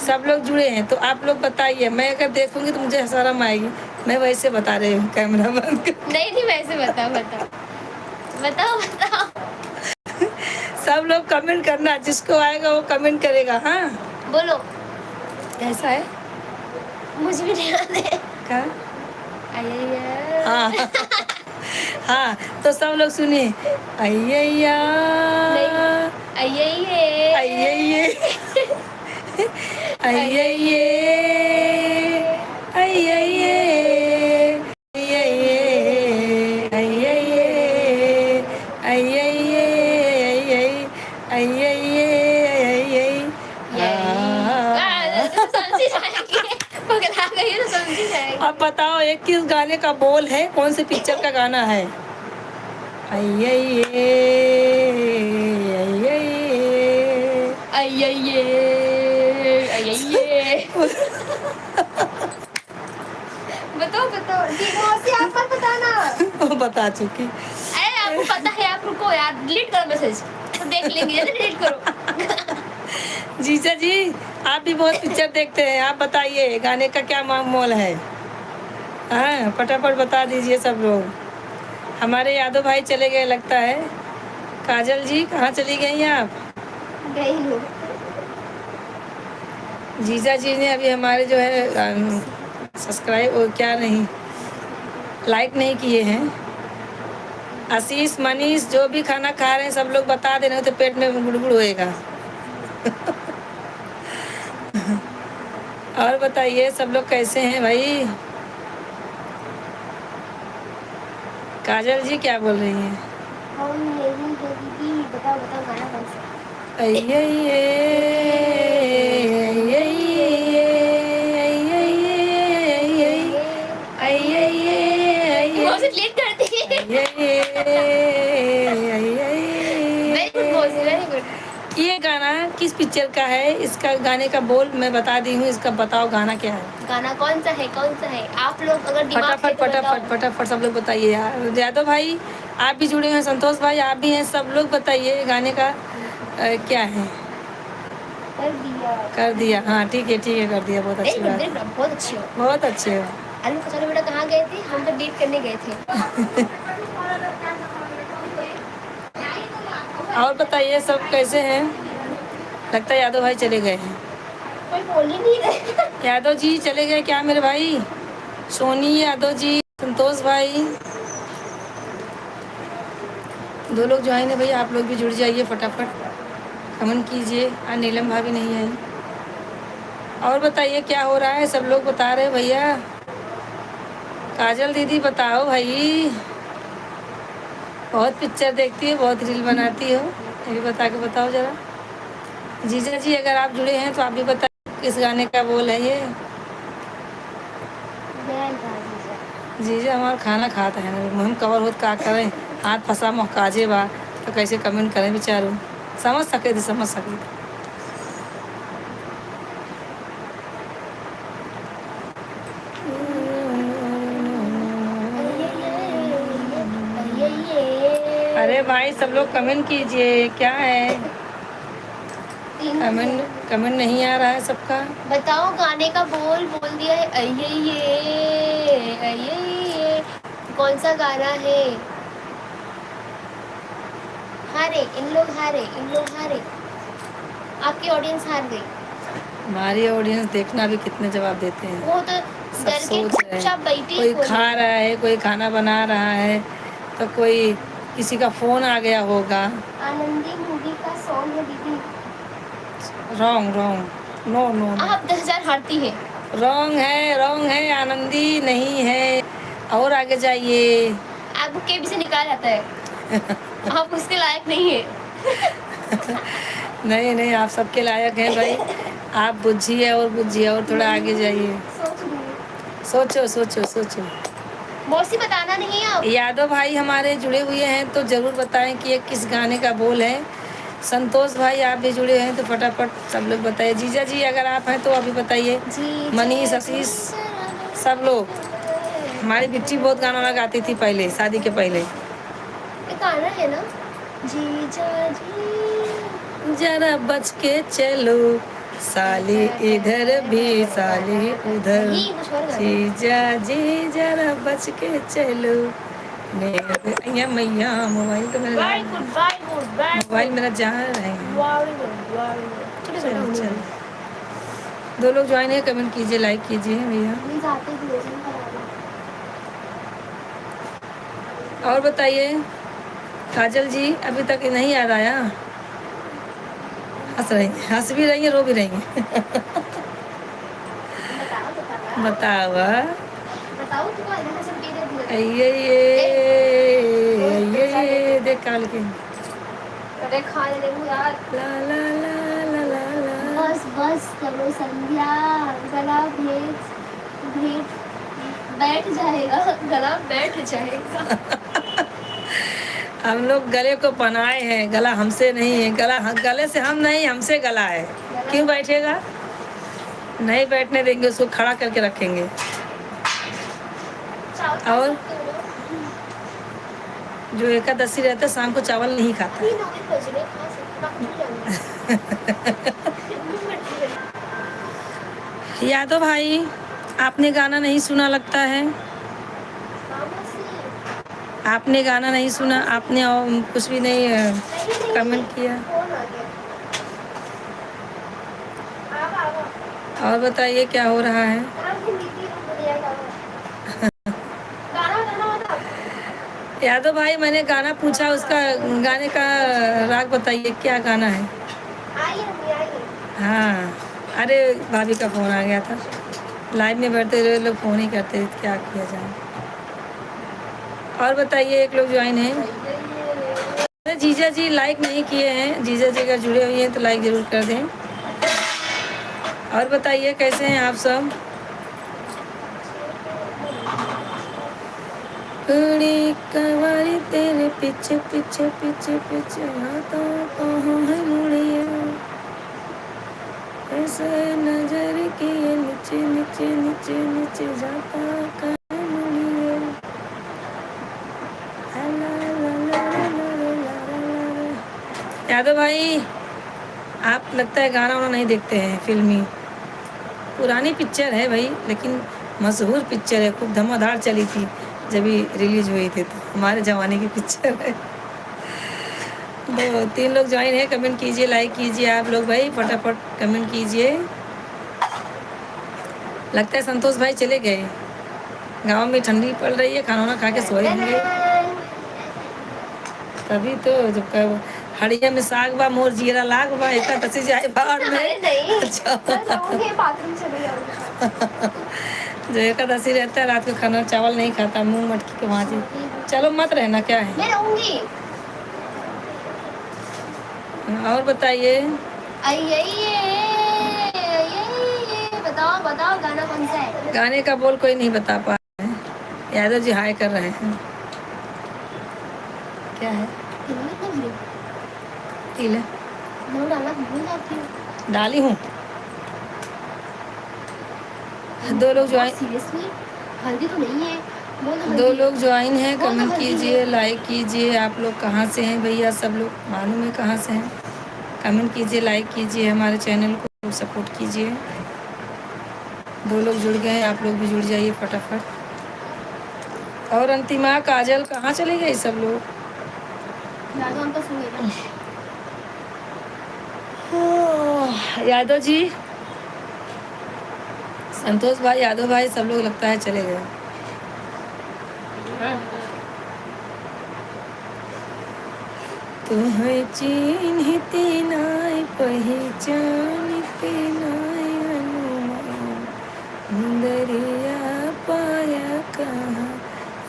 सब लोग जुड़े हैं। तो आप लोग बताइए, मैं अगर देखूंगी तो मुझे शर्म आएगी। मैं वैसे बता रही हूँ, कैमरा बंद कर। नहीं वैसे बताओ बताओ बताओ बताओ। सब लोग कमेंट करना, जिसको आएगा वो कमेंट करेगा। हाँ बोलो। कैसा है? मुझे भी नहीं याद है। क्या? अय्या। हाँ हाँ, तो सब लोग सुनिए। अय्या अय्ये अय्ये अय्ये अय्ये अब बताओ एक किस गाने का बोल है, कौन से पिक्चर का गाना है? अय्ये अय्ये अय्ये। बताओ बताओ मौसी, आप मत बताना। वो बता चुकी। अरे आपको पता है, आप रुको यार, डिलीट करो मैसेज तो देख लेंगे। जल्दी डिलीट करो। जीजा जी आप भी बहुत पिक्चर देखते हैं, आप बताइए गाने का क्या मोल है? हाँ फटाफट बता दीजिए सब लोग। हमारे यादव भाई चले गए लगता है। काजल जी कहाँ चली गई आप? गई हूँ। जीजा जी ने अभी हमारे जो है सब्सक्राइब और क्या नहीं, लाइक नहीं किए हैं। आशीष, मनीष, जो भी खाना खा रहे हैं सब लोग बता दे रहे हो तो पेट में गुड़गुड़ होएगा। और बताइए सब लोग कैसे हैं भाई? काजल जी क्या बोल रही हैं? हम यही है दीदी। बताओ बताओ गाना कौन सा? मौसी लेट करती है। वेरी गुड मौसी, वेरी गुड। ये गाना किस पिक्चर का है? इसका गाने का बोल मैं बता दी हूँ, इसका बताओ गाना क्या है? गाना कौन सा है, कौन सा है? आप लोग अगर दिमाग है फटाफट तो बताओ। फटाफट फटाफट सब लोग बताइए यार। यादव भाई आप भी जुड़े हैं, संतोष भाई आप भी हैं, सब लोग बताइए गाने का क्या है? कर दिया, हाँ ठीक है कर दिया, बहुत अच्छी बात है। बहुत अच्छे हो, बहुत अच्छे हो। अरे चलो बेटा कहाँ गए थे? हम तो डेट करने गए थे। और बताइए सब कैसे हैं? लगता है यादव भाई चले गए हैं। कोई बोल ही नहीं रहे। यादव जी चले गए क्या मेरे भाई? सोनी यादव जी, संतोष भाई, दो लोग ज्वाइन है भैया, आप लोग भी जुड़ जाइए फटाफट, कमेंट कीजिए। नीलम भाभी नहीं आई। और बताइए क्या हो रहा है? सब लोग बता रहे भैया। काजल दीदी बताओ भाई, बहुत पिक्चर देखती हो, बहुत रील बनाती हो, ये भी बता के बताओ जरा। जीजा जी अगर आप जुड़े हैं तो आप भी बताइए किस गाने का बोल है ये? जीजा हमारा खाना खाता है ना, हम कवर हो का करें, हाथ फंसा मोहकाजे बा तो कैसे कमेंट करें बेचारू, समझ सके थे समझ सके। अरे भाई सब लोग कमेंट कीजिए, क्या है? कमेंट नहीं आ रहा है सबका। बताओ गाने का बोल दिया है। अये कौन सा गाना है? हारे इन लोग, हारे आपकी ऑडियंस हार गई। हमारी ऑडियंस देखना भी कितने जवाब देते हैं, वो तो सब सोच रहे हैं, कोई खा रहा है, कोई खाना बना रहा है, तो कोई किसी का फोन आ गया होगा। आनंदी मूवी का सॉन्ग है दीदी। रॉन्ग रॉन्ग, नो नो आप 10,000 हारती है। रॉन्ग है, आनंदी नहीं है, और आगे जाइए। आपको केबी से निकाल आता है। आप उसके लायक नहीं है। नहीं आप सबके लायक हैं भाई, आप बुझिए और थोड़ा आगे जाइए। सोचो। मौसी बताना नहीं है आप। यादव भाई हमारे जुड़े हुए हैं तो जरूर बताएं कि ये किस गाने का बोल है। संतोष भाई आप भी जुड़े हैं तो फटाफट सब लोग बताइए। जीजा जी अगर आप हैं तो अभी बताइए। मनीष, आशीष, सब लोग। हमारी बिट्टी बहुत गाना गाती थी पहले, शादी के पहले। गाना है ना, जीजा जी जरा बच के चलो, साली इधर भी साली उधर, जीजा जी जरा बच के चलो मेरे मैया। मोबाइल तो मेरा मोबाइल मेरा जा रहा है। चलो दो लोग ज्वाइन है, कमेंट कीजिए, लाइक कीजिए भैया। और बताइए काजल जी अभी तक नहीं याद आया? हंस भी रही है, रो भी रही है। बताओ ये देख काल के। अरे खा ले यार। ला बस करो संध्या, गला भेंट बैठ जाएगा, गला बैठ जाएगा। हम लोग गले को पहनाए हैं, गला हमसे नहीं है, गले से हम नहीं, हमसे गला है। क्यों बैठेगा? नहीं बैठने देंगे, उसको खड़ा करके रखेंगे। और जो एकादशी रहता है शाम को चावल नहीं खाता। यादव भाई आपने गाना नहीं सुना लगता है, आपने गाना नहीं सुना, आपने कुछ भी नहीं कमेंट किया। और बताइए क्या हो रहा है? यादव भाई मैंने गाना पूछा, उसका गाने का राग बताइए, क्या गाना है? हाँ अरे भाभी का फ़ोन आ गया था, लाइव में बैठते रहे लोग फ़ोन ही करते, क्या किया जाए। और बताइए एक लोग ज्वाइन है। जीजा जी लाइक नहीं किए हैं, जीजा जी अगर जुड़े हुए हैं तो लाइक ज़रूर कर दें। और बताइए कैसे हैं आप सब? कुड़ी कवारी तेरे पीछे पीछे पीछे पीछे हाथों कहाँ है मुड़िया, ऐसे नजर की ये नीचे नीचे नीचे नीचे जाता कहाँ मुड़िया। ला ला ला ला ला ला ला ला ला। यादव भाई आप लगता है गाना वाना नहीं देखते हैं, फिल्मी पुरानी पिक्चर है भाई, लेकिन मशहूर पिक्चर है, खूब धमाधड़ चली थी जब भी रिलीज हुई थी, तो हमारे ज़माने की पिक्चर है। 2-3 लोग ज्वाइन है, कमेंट कीजिए, लाइक कीजिए आप लोग भाई, फटाफट कमेंट कीजिए। लगता है संतोष भाई चले गए, गांव में ठंडी पड़ रही है, खाना वाना खा के सोएंगे। तभी तो जब कब हड़िया में साग बा मोर जीरा लाग बा एक तसी जाए बाहर में। अरे नहीं, अच्छा मैं जाऊंगी बाथरूम चले जाऊंगी। जो एकादशी रहता है रात को खाना चावल नहीं खाता, मुंह मटकी के वहाँ जी। चलो मत रहना, क्या है। मैं रहूंगी। और बताइए। आइए बताओ बताओ गाना कौन सा है। गाने का बोल कोई नहीं बता पा रहे हैं। यादव जी हाय कर रहे हैं। क्या है तिल डालना भूल जाती हूँ। डाली हूँ। 2 लोग ज्वाइन, सीरियसली हल्दी तो नहीं है। बोल दो 2 लोग ज्वाइन हैं, वो तो कमेंट हल्दी कीजिए, है। लाइक कीजिए। आप लोग कहाँ से हैं भैया, सब लोग मालूम है कहाँ से हैं। कमेंट कीजिए, लाइक कीजिए, हमारे चैनल को सपोर्ट कीजिए। 2 लोग जुड़ गए हैं, आप लोग भी जुड़ जाइए फटाफट। और अंतिमा काजल कहाँ चले गए सब लोग। यादव हम तो सुन लेना। यादव जी, संतोष भाई, यादव भाई सब लोग लगता है चले गए। तुम्हें चिन्हते नाय पहचानते नाय हनुमान, मुंदरिया पाया कहाँ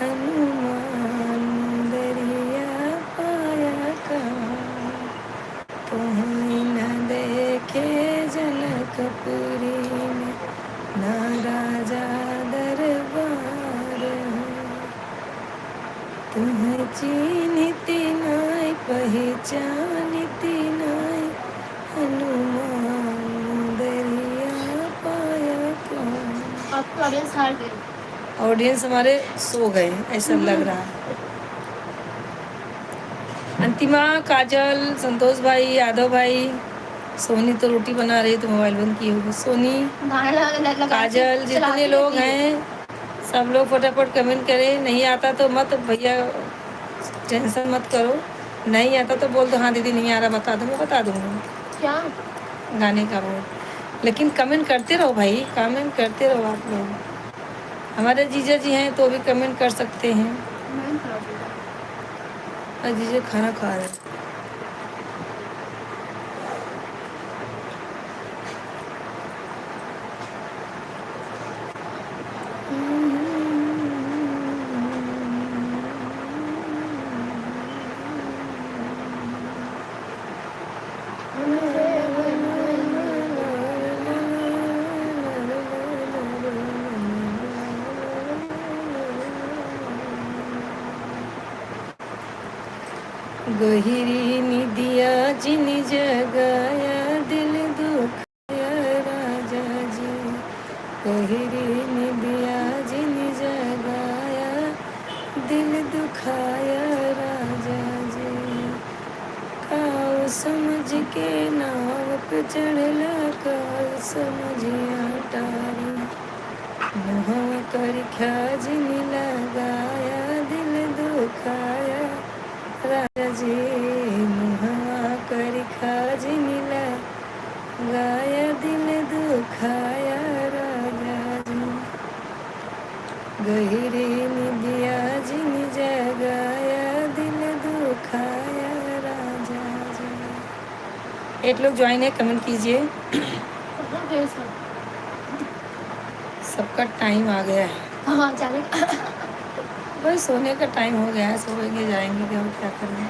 हनुमान, मुंदरिया पाया कहाँ। तुम्हें न देखे जनकपुरी में, ना राजा दरबार, तुम्हें चिन्हते नाय पहचानते नाय हनुमान, मुंदरिया पाया कहाँ। आपको ऑडियंस हार गई। ऑडियंस हमारे सो गए ऐसा लग रहा है। अंतिमा, काजल, संतोष भाई, यादव भाई, सोनी तो रोटी बना रही है तो मोबाइल बंद की होगी। सोनी, काजल, जितने लोग हैं सब लोग फटाफट कमेंट करें। नहीं आता तो मत भैया टेंशन मत करो, नहीं आता तो बोल दो हाँ दीदी नहीं आ रहा, बता दो, मैं बता दूँगी क्या गाने का बोल। लेकिन कमेंट करते रहो भाई, कमेंट करते रहो आप लोग। हमारे जीजा जी हैं तो भी कमेंट कर सकते हैं। और जीजा खाना खा रहे हैं। गहिरी निदिया जिन जगाया दिल दुखाया राजा जी, गहिरी निदिया जिन जगाया दिल दुखाया राजा जी। काओ समझ के नाव पे चढ़ला, काओ समझिया टारी, मुँह कर ख्याजिन लगाया दिल दुखाया राजा जी, मुहवा कर खाजिन लगाया दिल दुखाया राजा जी। गहिरी निदिया जिन जगाया दिल दुखाया राजा जी। 8 लोग ज्वाइन है, कमेंट कीजिए। सबका टाइम आ गया है। हाँ जाने बस सोने का टाइम हो गया है, सोएंगे जाएंगे क्या, क्या करेंगे।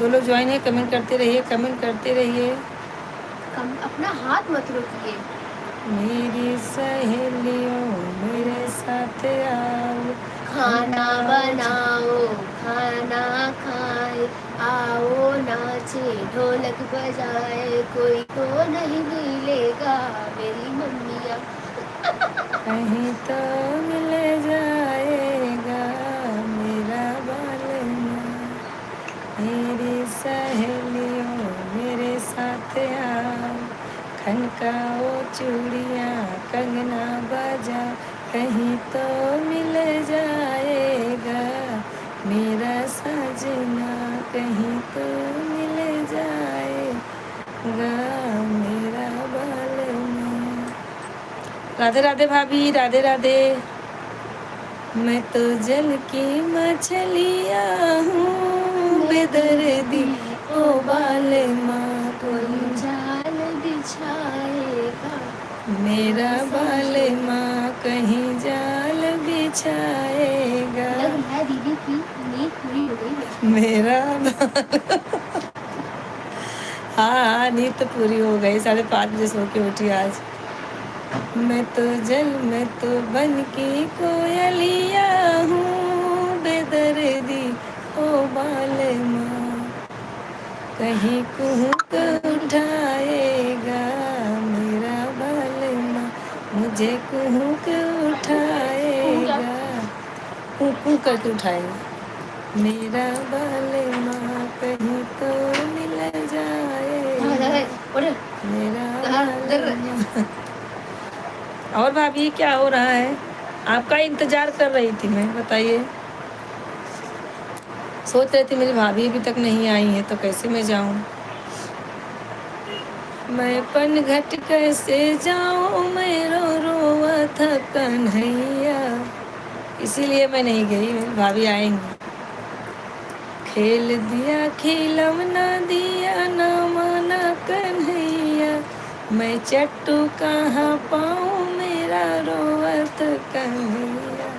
दो लोग ज्वाइन है, कमेंट करते रहिए, कमेंट करते रहिए। अपना हाथ मत रोकिए। मेरी सहेलियों मेरे साथ आओ, खाना बनाओ खाना खाए, आओ नाचे ढोलक बजाए, कोई तो नहीं मिलेगा मेरी मम्मिया। कहीं तो मिल जाएगा मेरा बालना। मेरी सहेलियों मेरे साथ आओ, खनकाओ चूड़ियाँ कंगना बजा, कहीं तो मिल जाएगा मेरा सजना, कहीं तो मिल जाएगा मेरा बालना। राधे राधे भाभी, राधे राधे। मैं तो जल की मछलिया हूँ बेदर्दी, ओ बाले माँ कोई जाल बिछाएगा मेरा बाले माँ कहीं जाल बिछाएगा। लग रहा है दीदी की नींद पूरी हो गई है। मेरा हाँ हाँ, नींद तो पूरी हो गई, 5:30 बजे सो के उठी आज। मैं तो बन की कोयलिया हूँ बेदर्दी, ओ बाले माँ कहीं कुहक उठाएगा मेरा बाले माँ, मुझे कुहक उठाएगा, कुहू करके उठाएगा मेरा बाले माँ, कहीं तो मिल जाएगा मेरा बाले माँ। और भाभी क्या हो रहा है? आपका इंतजार कर रही थी मैं, बताइए। सोच रही थी मेरी भाभी अभी तक नहीं आई है तो कैसे मैं जाऊं। मैं पनघट कैसे जाऊं, मैं रो रो था कन्हैया, इसीलिए मैं नहीं गई, मेरी भाभी आएंगी। खेल दिया खिलौना दिया ना माना कन्हैया, मैं चट्टू कहाँ पाऊँ मेरा रोवत कन्हैया,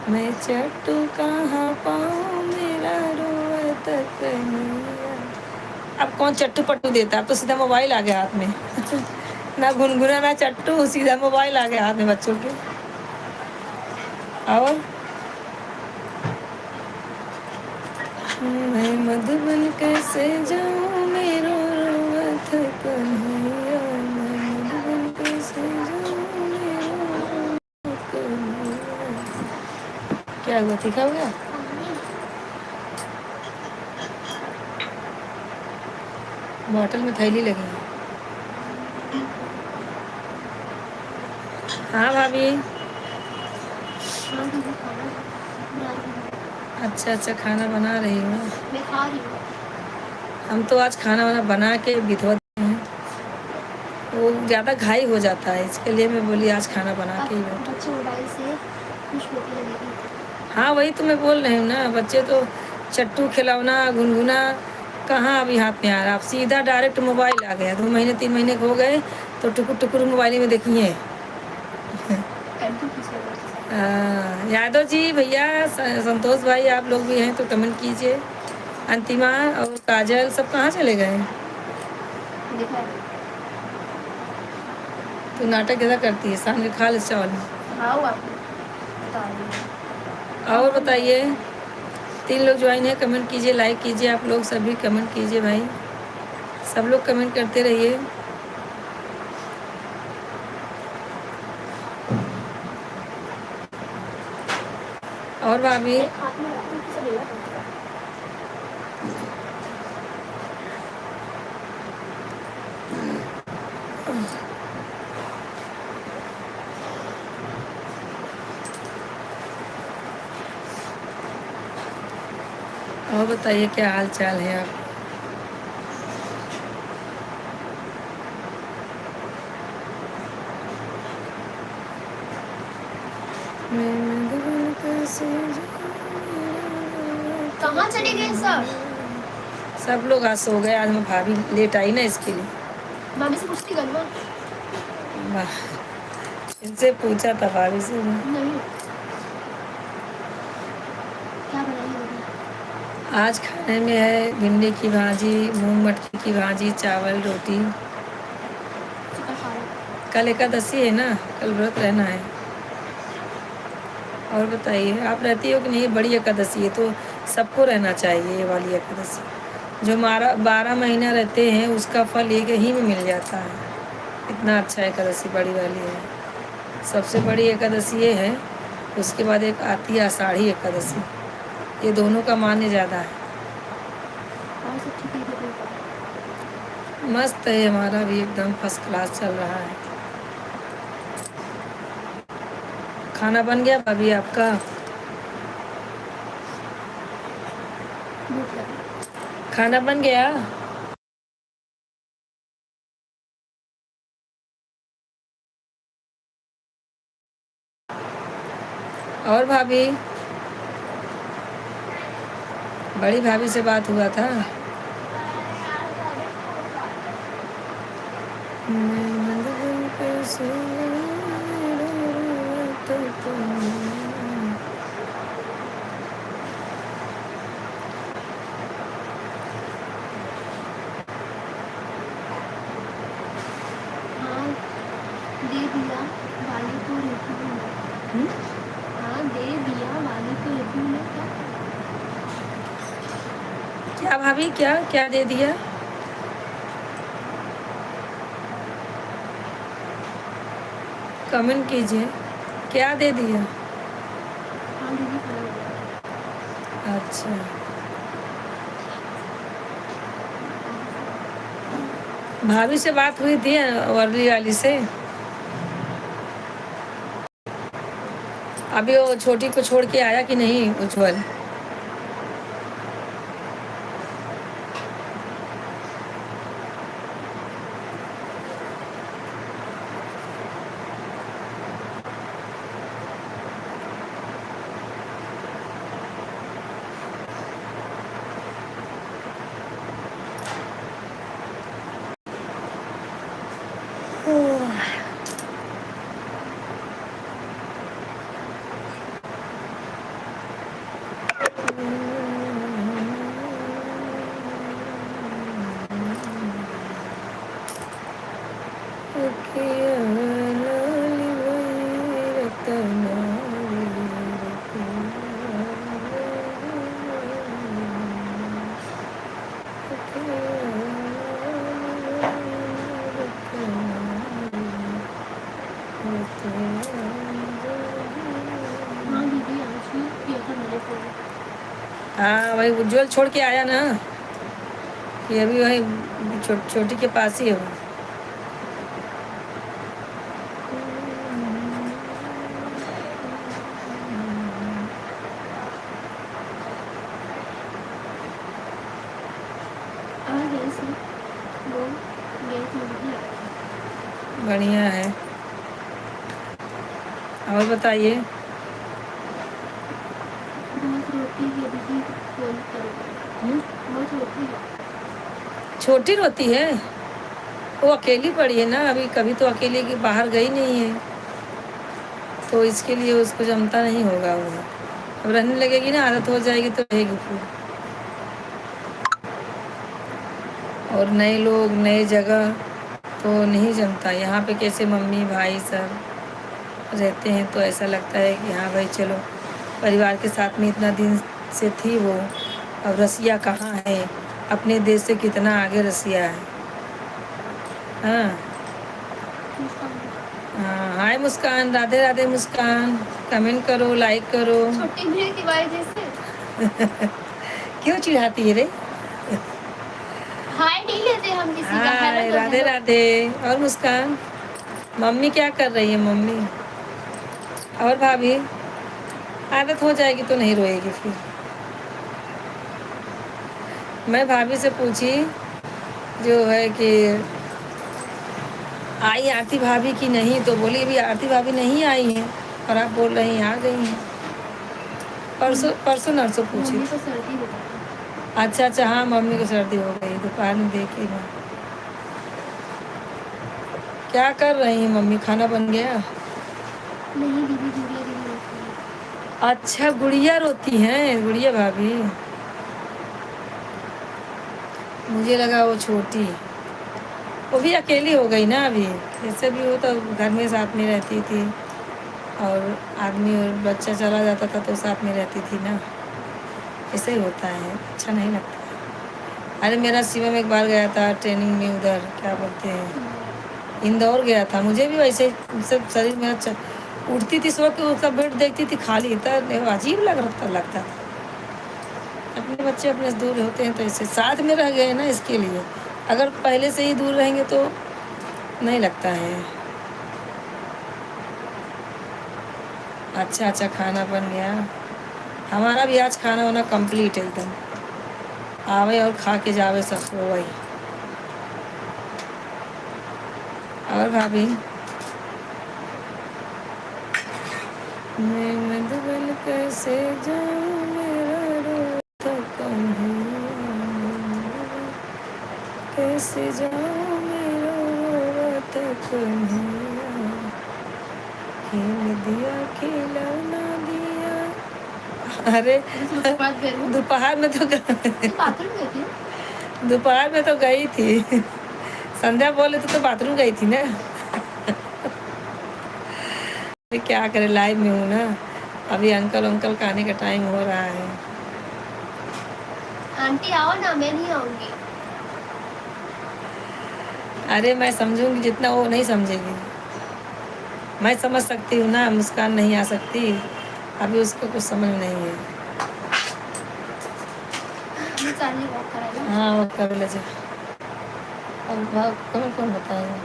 मैं चट्टू कहाँ पाऊँ मेरा रोवत कन्हैया। अब कौन चट्टू पट्टू देता है, अब तो सीधा मोबाइल आ गया हाथ में ना गुनगुना ना चट्टू, सीधा मोबाइल आ गया हाथ में बच्चों के। और मैं मधुबन कैसे जाऊँ मेरो रोवत कन्हैया, मैं मधुबन कैसे जाऊँ मेरो रोवत कन्हैया। क्या हुआ, तीखा हो गया? बॉटल में थैली लगी है। हाँ भाभी। अच्छा खाना बना रही हूँ। मैं खा रही हूँ। हम तो आज खाना वाना बना के भिजवा दिए हैं, वो ज़्यादा घाई हो जाता है, इसके लिए मैं बोली आज खाना बना के ही बैठो। बच्चे मोबाइल से खुश होते हैं। हाँ वही तो मैं बोल रही हूँ ना, बच्चे तो चट्टू खिलौना गुनगुना कहाँ अभी हाथ में आ रहा, आप सीधा डायरेक्ट मोबाइल आ गया। 2 महीने 3 महीने हो गए तो टुकुर टुकुर मोबाइल में देखिए। यादव जी भैया, संतोष भाई, आप लोग भी हैं तो कमेंट कीजिए। अंतिमा और काजल सब कहाँ चले गए? तो नाटक ज़्यादा करती है, शाम के खा ले चावल में। और बताइए, 3 लोग ज्वाइन है, कमेंट कीजिए, लाइक कीजिए, आप लोग सभी कमेंट कीजिए भाई, सब लोग कमेंट करते रहिए। और भाभी और बताइए क्या हाल चाल है आप? कहाँ चले गए सब लोग आज सो गए, आज मैं भाभी लेट आई ना इसके लिए। भाभी से पूछती करना। इनसे पूछा था भाभी से नहीं। क्या बनाई? आज खाने में है भिंडी की भाजी, मूंग मटकी की भाजी, चावल, रोटी। चिकन खा लो। कल एकादशी है ना, कल व्रत रहना है। और बताइए, आप रहती हो कि नहीं? बड़ी एकादशी है तो सबको रहना चाहिए ये वाली एकादशी। जो 12 महीना रहते हैं उसका फल एक ही में मिल जाता है। इतना अच्छा एकादशी बड़ी वाली है। सबसे बड़ी एकादशी ये है, उसके बाद एक आती है आषाढ़ी एकादशी। ये दोनों का मान्य ज़्यादा है। और सब ठीक है तो मस्त है, हमारा भी एकदम फर्स्ट क्लास चल रहा है। खाना बन गया भाभी आपका? भूख लगी। खाना बन गया? और भाभी, बड़ी भाभी से बात हुआ था? हाँ दे दिया वाली को रिव्यू में। हाँ दे दिया वाली को रिव्यू में। क्या भाभी, क्या क्या दे दिया? कमेंट कीजिए, क्या दे दिया? हाँ दीदी खाना हो गया। अच्छा, भाभी से बात हुई थी वर्ली वाली से? अभी वो छोटी को छोड़ के आया कि नहीं उज्जवल? हाँ दीदी आज ही किया था मैंने फोन। हाँ वही उज्जवल छोड़ के आया ना, ये अभी वही छोटी के पास ही है वो। आ गए से वो गैस में भी आया। बढ़िया है। और बताइए। बहुत रोती है दीदी फोन करो। बहुत रोती है। छोटी रोती है? वो अकेली पड़ी है ना अभी, कभी तो अकेले की बाहर गई नहीं है, तो इसके लिए उसको जमता नहीं होगा वो। अब रहने लगेगी ना, आदत हो जाएगी तो रहेगी फिर। और नए लोग नए जगह तो नहीं जमता। यहाँ पे कैसे मम्मी भाई सब रहते हैं तो ऐसा लगता है कि हाँ भाई चलो परिवार के साथ में इतना दिन से थी वो, अब रसिया कहाँ है, अपने देश से कितना आगे रसिया है। हाँ हाँ, हाय मुस्कान, राधे राधे मुस्कान, कमेंट करो, लाइक करो। छोटी भी दीवार जैसे क्यों चिढ़ाती है रे? हाय नहीं लेते हम किसी का। हाय हेलो तो राधे हेलो। राधे। और मुस्कान, मम्मी क्या कर रही है मम्मी? और भाभी, आदत हो जाएगी तो नहीं रोएगी फिर। मैं भाभी से पूछी जो है कि आई आरती भाभी की नहीं, तो बोली अभी आरती भाभी नहीं आई हैं, और आप बोल रही हैं आ गई हैं। परसों परसों नरसों पूछी। मम्मी को सर्दी हो गई। अच्छा अच्छा, हाँ मम्मी को सर्दी हो गई, दोपहर में देखी मैं। क्या कर रही हैं मम्मी, खाना बन गया? नहीं दीदी गुड़िया दीदी रोती है। अच्छा गुड़िया रोती हैं, गुड़िया भाभी। मुझे लगा वो छोटी, वो भी अकेली हो गई ना अभी। जैसे भी हो तो घर में साथ में रहती थी, और आदमी और बच्चा चला जाता था तो साथ में रहती थी ना। ऐसे ही होता है, अच्छा नहीं लगता। अरे मेरा शिवम एक बार गया था ट्रेनिंग में, उधर क्या बोलते हैं, इंदौर गया था। मुझे भी वैसे सब शरीर मेरा उठती थी सुबह, उसका बेड देखती थी खाली, इतना अजीब लगता था। अपने बच्चे अपने से दूर होते हैं तो ऐसे साथ में रह गए ना, इसके लिए। अगर पहले से ही दूर रहेंगे तो नहीं लगता है। अच्छा अच्छा खाना बन गया। हमारा भी आज खाना वाना कंप्लीट है एकदम। आवे और खा के जावे सब वही। और भाभी, मैं मधुबन कैसे जाऊं, मेरा रोता कन्हैया, कैसे जाऊं मेरा रोता कन्हैया, खेल दिया खिलौना दिया। अरे दोपहर में तो दोपहर में तो गई थी। संध्या बोले तो बाथरूम गई थी ना। क्या करे, लाइव में हूँ ना। अभी अंकल का आने का टाइम हो रहा है। आंटी आओ ना, मैं नहीं आऊंगी। अरे मैं समझूंगी जितना वो नहीं समझेगी। मैं समझ सकती हूँ ना, मुस्कान नहीं आ सकती। अभी उसको कुछ समझ नहीं है। हाँ वो कर ले जा। अब कौन बताएगा।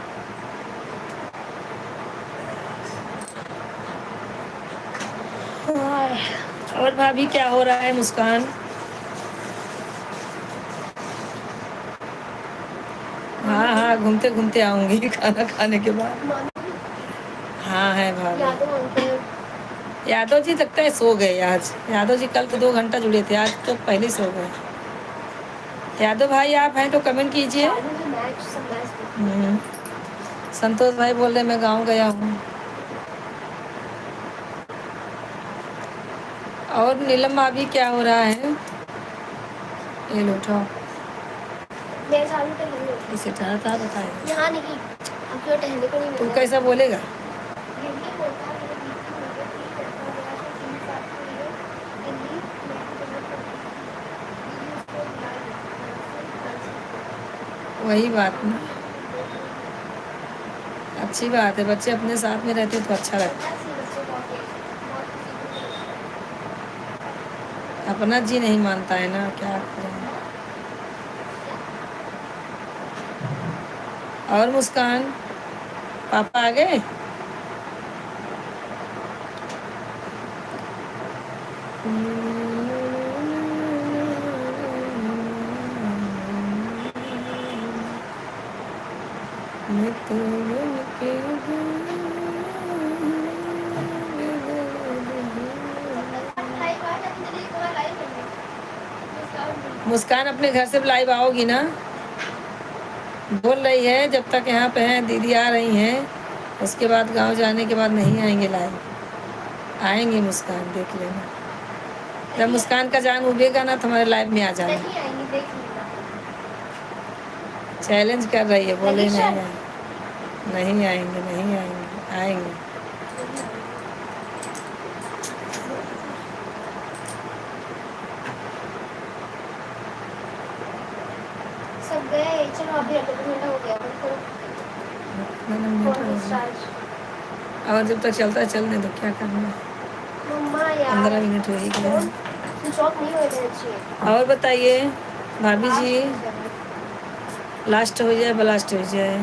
और भाभी क्या हो रहा है मुस्कान? हाँ हाँ, घूमते घूमते आऊंगी खाना खाने के बाद। हाँ है भाभी। यादव जी लगता है सो गए आज। यादव जी कल तो 2 घंटा जुड़े थे, आज तो पहले सो गए। यादव भाई आप हैं तो कमेंट कीजिए। संतोष भाई बोल रहे मैं गांव गया हूँ। और नीलम भाभी क्या हो रहा है? ये लो उठाओ। इसे था बताएगा। यहाँ नहीं, अब क्यों टहलने को नहीं तू मिला? कैसा बोलेगा? वही बात ना, अच्छी बात है। बच्चे अपने साथ में रहते तो अच्छा लगता है। अपना जी नहीं मानता है ना, क्या करें। और मुस्कान पापा आ गए? मुस्कान अपने घर से लाइव आओगी ना? बोल रही है जब तक यहाँ पे हैं दीदी आ रही हैं, उसके बाद गांव जाने के बाद नहीं आएंगे लाइव। आएंगे मुस्कान, देख लेना। जब मुस्कान का जान उबेगा ना तो हमारे लाइव में आ जाना। चैलेंज कर रही है, बोले नहीं आएंगे, नहीं आएंगे, नहीं आएंगे, आएंगे। सब गए, चलो अभी रखो, 2 घंटा हो गया। और जब तक चलता है चलने दो, क्या करना है। मम्मा यार 15 मिनट हो ही गए। स्विच ऑफ नहीं हो रहा है। और बताइए भाभी जी, लास्ट हो जाए ब्लास्ट हो जाए।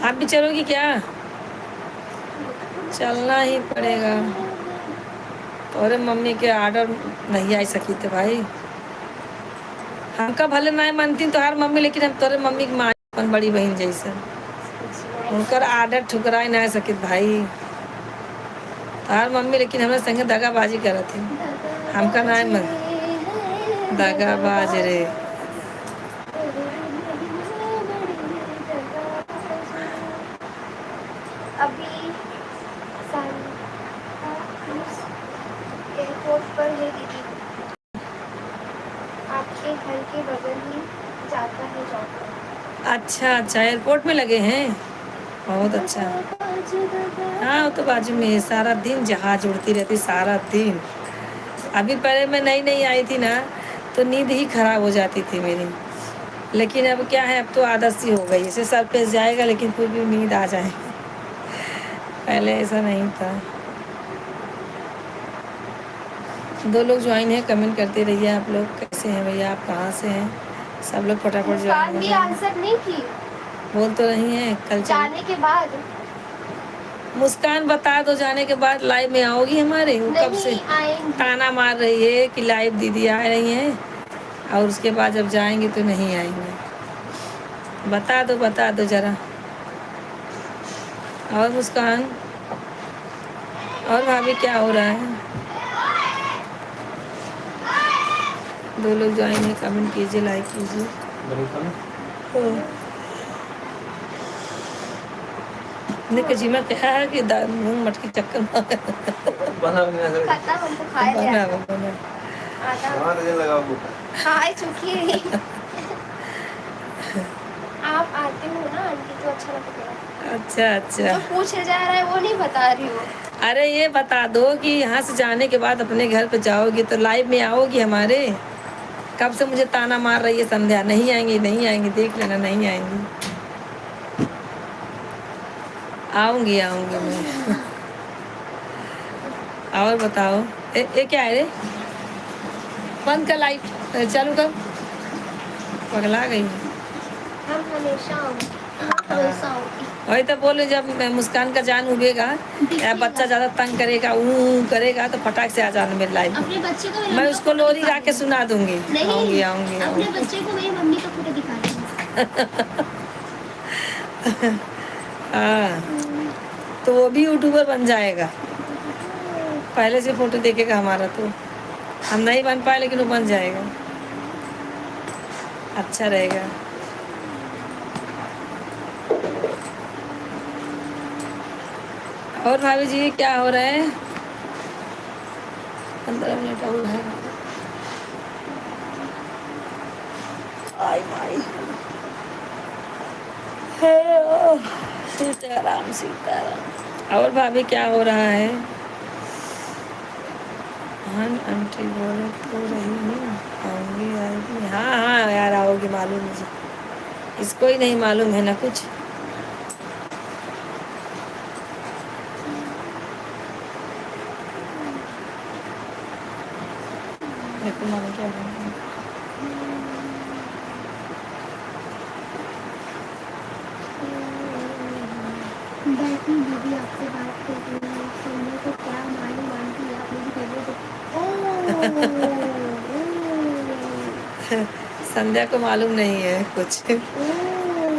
आप भी चलोगी क्या? चलना ही पड़ेगा। तोरे मम्मी के ऑर्डर नहीं आ सकी थे भाई। हमका भले नहीं मानती तो हर मम्मी, लेकिन हम तोरे मम्मी की माँ अपन बड़ी बहन जैसे। उनकर आदत ठुकराई ना सकित भाई। तार मम्मी लेकिन हमरा संगे दगाबाजी करत थी। हमका ना दगाबाज रे। अभी एयरपोर्ट पर है दीदी, आपके घर के बगल ही जाता है जॉब। अच्छा अच्छा, एयरपोर्ट में लगे हैं, बहुत अच्छा। हाँ वो तो बाजू में है, सारा दिन जहाज उड़ती रहती सारा दिन। अभी पहले मैं नई नई आई थी ना तो नींद ही खराब हो जाती थी मेरी, लेकिन अब क्या है, अब तो आदत सी हो गई। इसे सर पे जाएगा लेकिन फिर भी नींद आ जाए। पहले ऐसा नहीं था। 2 लोग ज्वाइन है, कमेंट करते रहिए। आप लोग कैसे हैं भैया, आप कहाँ से हैं? सब लोग फटाफट ज्वाइन भी आंसर नहीं की, बोल तो रही हैं कल जाने के बाद। मुस्कान बता दो, जाने के बाद लाइव में आओगी हमारे? वो कब से ताना मार रही है कि लाइव दीदी आ रही हैं, और उसके बाद जब जाएंगे तो नहीं आएंगे। बता दो जरा। और मुस्कान और भाभी क्या हो रहा है? 2 लोग ज्वाइन है, कमेंट कीजिए, लाइक कीजिए। निक जी में क्या है कि मुंह मटकी चक्कर बना पता हमको खाए बना खाए चुकी है। आप आते हो ना आंटी तो अच्छा लगता है। अच्छा अच्छा, जो पूछे जा रहा है वो नहीं बता रही हो। अरे ये बता दो कि यहाँ से जाने के बाद अपने घर पे जाओगी तो लाइव में आओगी हमारे? कब से मुझे ताना मार रही है संध्या, नहीं आएंगी नहीं आएंगी, देख लेना नहीं आएंगी। आऊंगी आऊंगी मैं। और बताओ, ए क्या है रे? बंद कर लाइट, चालू कर। पगला गई हम हमेशा वही तो बोले, जब मुस्कान का जान उगेगा या बच्चा ज्यादा तंग करेगा करेगा तो फटाक से आ जाना मेरे लाइफ में। अपने बच्चे को मैं उसको लोरी गा के सुना दूंगी। आऊंगी आऊंगी अपने बच्चे को मेरी मम्मी का फोटो दिखा हाँ, तो वो भी यूट्यूबर बन जाएगा। पहले से फोटो देखेगा हमारा, तो हम नहीं बन पाए लेकिन वो बन जाएगा, अच्छा रहेगा। और भाभी जी क्या हो रहा है? 15 मिनट और है। आई माई, सीताराम सीताराम। और भाभी क्या हो रहा है? हाँ आंटी बोले तो रही हूँ, आऊँगी आएगी। हाँ हाँ यार आओगी, मालूम मुझे, इसको ही नहीं मालूम है ना कुछ। देखो मानो क्या बोल बैठी दीदी आपसे बात कर रही हूँ, सुनने को क्या मालूम आंटी आप मेरी फेवरेट। संध्या को मालूम नहीं है कुछ।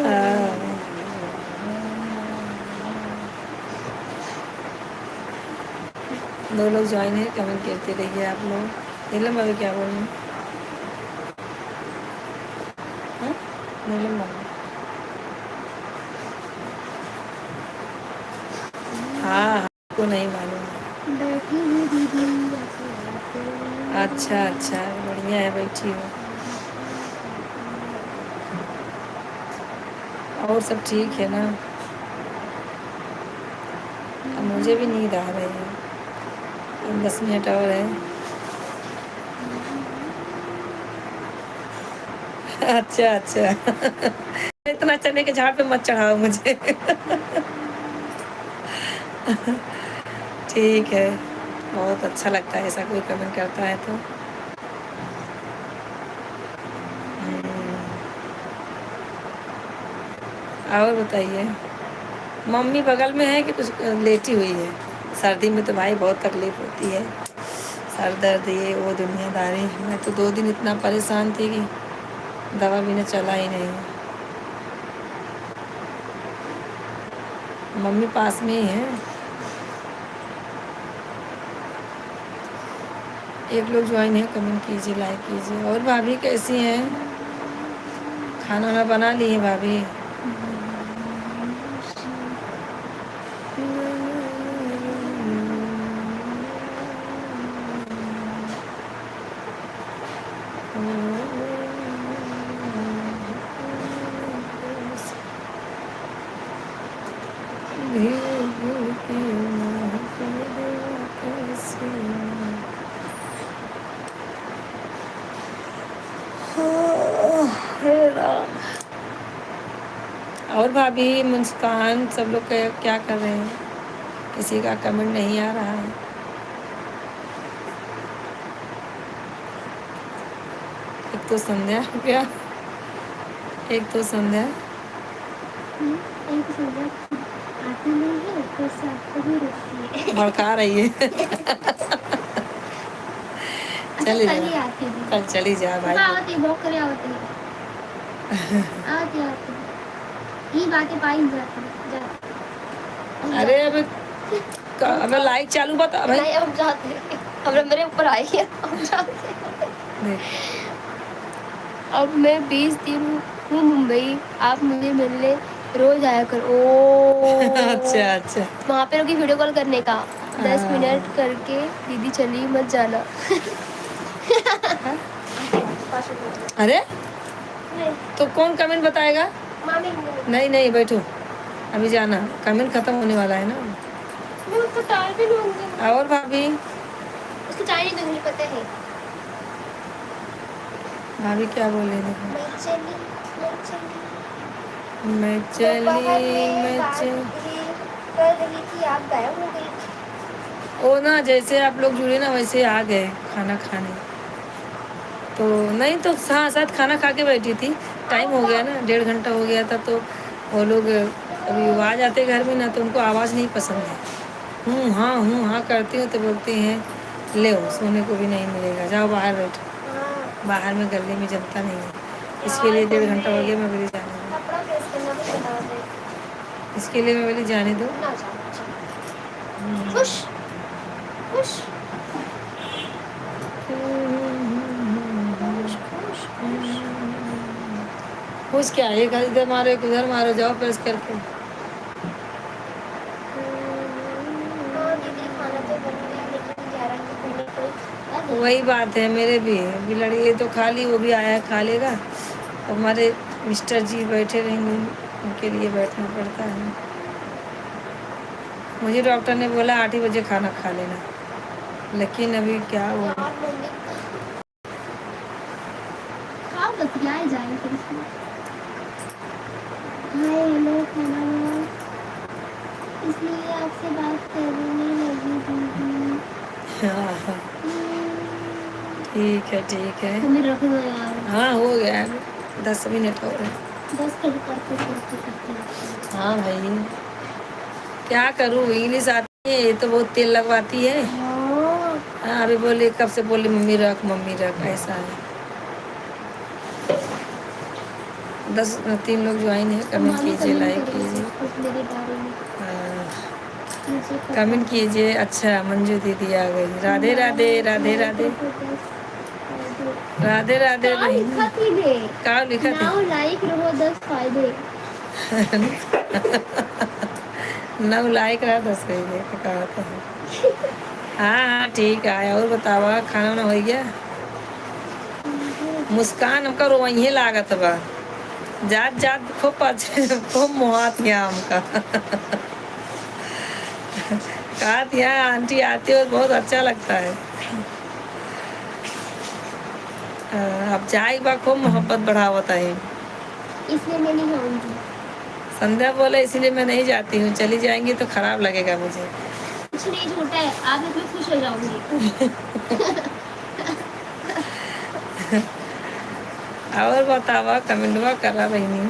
हाँ। 2 लोग ज्वाइन है, कमेंट करते रहिए आप लोग। नीलम भाभी क्या बोल रही हैं? नीलम भाभी हाँ को नहीं मालूम। बैठी हूँ दीदी। अच्छा अच्छा, बढ़िया है, बैठी हो। और सब ठीक है ना? अब मुझे भी नींद आ रही है, 10 मिनट और है। अच्छा अच्छा। इतना चने के झाड़ पे मत चढ़ाओ मुझे। ठीक है, बहुत अच्छा लगता है ऐसा कोई कमेंट करता है तो। और बताइए, मम्मी बगल में है कि कुछ लेटी हुई है? सर्दी में तो भाई बहुत तकलीफ होती है, सर दर्द ये वो दुनियादारी। मैं तो 2 दिन इतना परेशान थी कि दवा बिना चला ही नहीं। मम्मी पास में ही है। एक लोग ज्वाइन है, कमेंट कीजिए, लाइक कीजिए। और भाभी कैसी हैं? खाना वाना बना ली है भाभी? और भाभी, मुस्कान, सब लोग क्या कर रहे हैं? किसी का कमेंट नहीं आ रहा है। एक तो संध्या हो गया, एक तो संध्या एक संध्या आती नहीं है, ऊपर से आपको भी रुकती है। भड़का रही है। चली कल ही जा, आती है, कल चली जा भाई। आवती ब्लॉक करे आवती आती ये बातें पाई जाती। अरे अब लाइक चालू बता भाई। नहीं, अब जाते हैं, अब मेरे ऊपर आई है, अब जाते हैं। अब मैं 20 दिन हूँ मुंबई, आप मुझे मिलने रोज आया कर। ओ अच्छा अच्छा, वहाँ पे रुकी वीडियो कॉल करने का 10 मिनट करके। दीदी चली मत जाना। अरे तो कौन कमेंट बताएगा? नहीं नहीं बैठो, अभी जाना, कमेंट खत्म होने वाला है ना। उसको टाल भी लूंगी। और भाभी? उसको चाय नहीं दूंगी, पता है। भाभी क्या बोले? देखो, मैं चली मैं चली कर रही थी, आप गायब हो गई। ओ ना, जैसे आप लोग जुड़े ना वैसे आ गए खाना खाने। तो नहीं तो हाँ, साथ खाना खा के बैठी थी। टाइम हो गया ना, 1.5 घंटा हो गया था। तो वो लोग अभी आ जाते घर में ना, तो उनको आवाज़ नहीं पसंद है। हूँ हाँ करती हूँ तो बोलती हैं ले सोने को भी नहीं मिलेगा, जाओ बाहर बैठो। बाहर में गली में जमता नहीं है, इसके लिए 1.5 घंटा हो गया। मैं बोली जाने दो, इसके लिए मैं बोली जाने दो। खुश खुश खुश क्या, एक इधर मारो एक उधर मारो, जाओ प्रेस करके। वही बात है, मेरे भी अभी लड़की तो खा ली, वो भी आया खा लेगा। हमारे मिस्टर जी बैठे रहेंगे, उनके लिए बैठना पड़ता है। मुझे डॉक्टर ने बोला 8 ही बजे खाना खा लेना, लेकिन अभी क्या वो इसलिए आपसे बात करने लगी दीदी। हाँ ठीक है रखो यार। हाँ हो गया है, 10 मिनट हो गए। 10 करते। हाँ भाई क्या करूँ, इंग्लिश आती है, ये तो बहुत तेल लगवाती है। हाँ अभी बोली, कब से बोली मम्मी रख ऐसा है। 3 लोग ज्वाइन है, कमेंट कीजिए, लाइक कीजिए, कमेंट कीजिए। अच्छा मंजू दीदी आ गई, राधे राधे राधे राधे राधे राधे। क्या लिखा था? लाइक रहो 10 फायदे। 9 लाइक रहा 10 फायदे कहा था। हाँ ठीक है। और बतावा, खाना वाना हो गया? मुस्कान हमका रोवही लागत बा, जात जात खूब मुहात यहाँ हमका। कहा थी आंटी आती हो बहुत अच्छा लगता है। अब जाए बा खूब मोहब्बत बढ़ावता है, इसलिए मैं नहीं आऊंगी। संध्या बोले इसीलिए मैं नहीं जाती हूँ, चली जाएंगी तो खराब लगेगा मुझे। कुछ नहीं छोटा है, आप इसमें खुश हो जाओगे। और बतावा, कमेंटवा करा बहनी।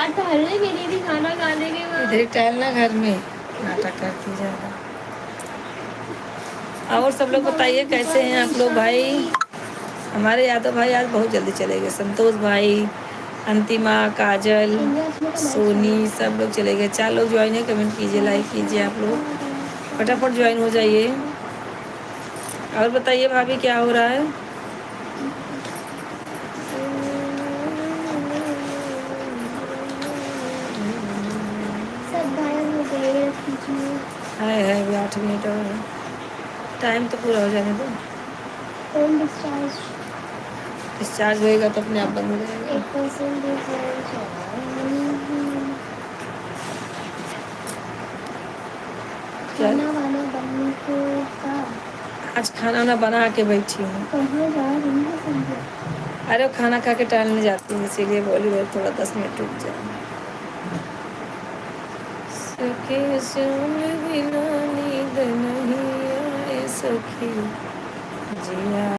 टहलने के लिए भी खाना खाने के बाद इधर टहलना, घर में नाटक करती ज़्यादा। और सब लोग बताइए कैसे हैं आप लोग भाई? हमारे यादव भाई आज बहुत जल्दी चले गए, संतोष भाई, अंतिमा, काजल, इंडिया में तो सोनी सब लोग चले गए। 4 लोग ज्वाइन है, कमेंट कीजिए, लाइक कीजिए। आप लोग फटाफट ज्वाइन हो जाइए। और बताइए भाभी क्या हो रहा है? सब गायब हो गए कीजिए। है अभी 8 मिनट और है। टाइम तो पूरा हो जाने दो। फोन डिस्चार्ज डिस्चार्ज होएगा तो अपने आप बंद हो जाएगा। 1% डिस्चार्ज। क्या? खाना वाना बनने को था। आज खाना वाना बना के बैठी हूँ। कहाँ जा रही है संध्या? अरे वो खाना खा के टहलने जाती हूँ, इसीलिए बोली भाई थोड़ा 10 मिनट रुक जाए। सखी सुन बिना नींद नहीं आए, सखी जिया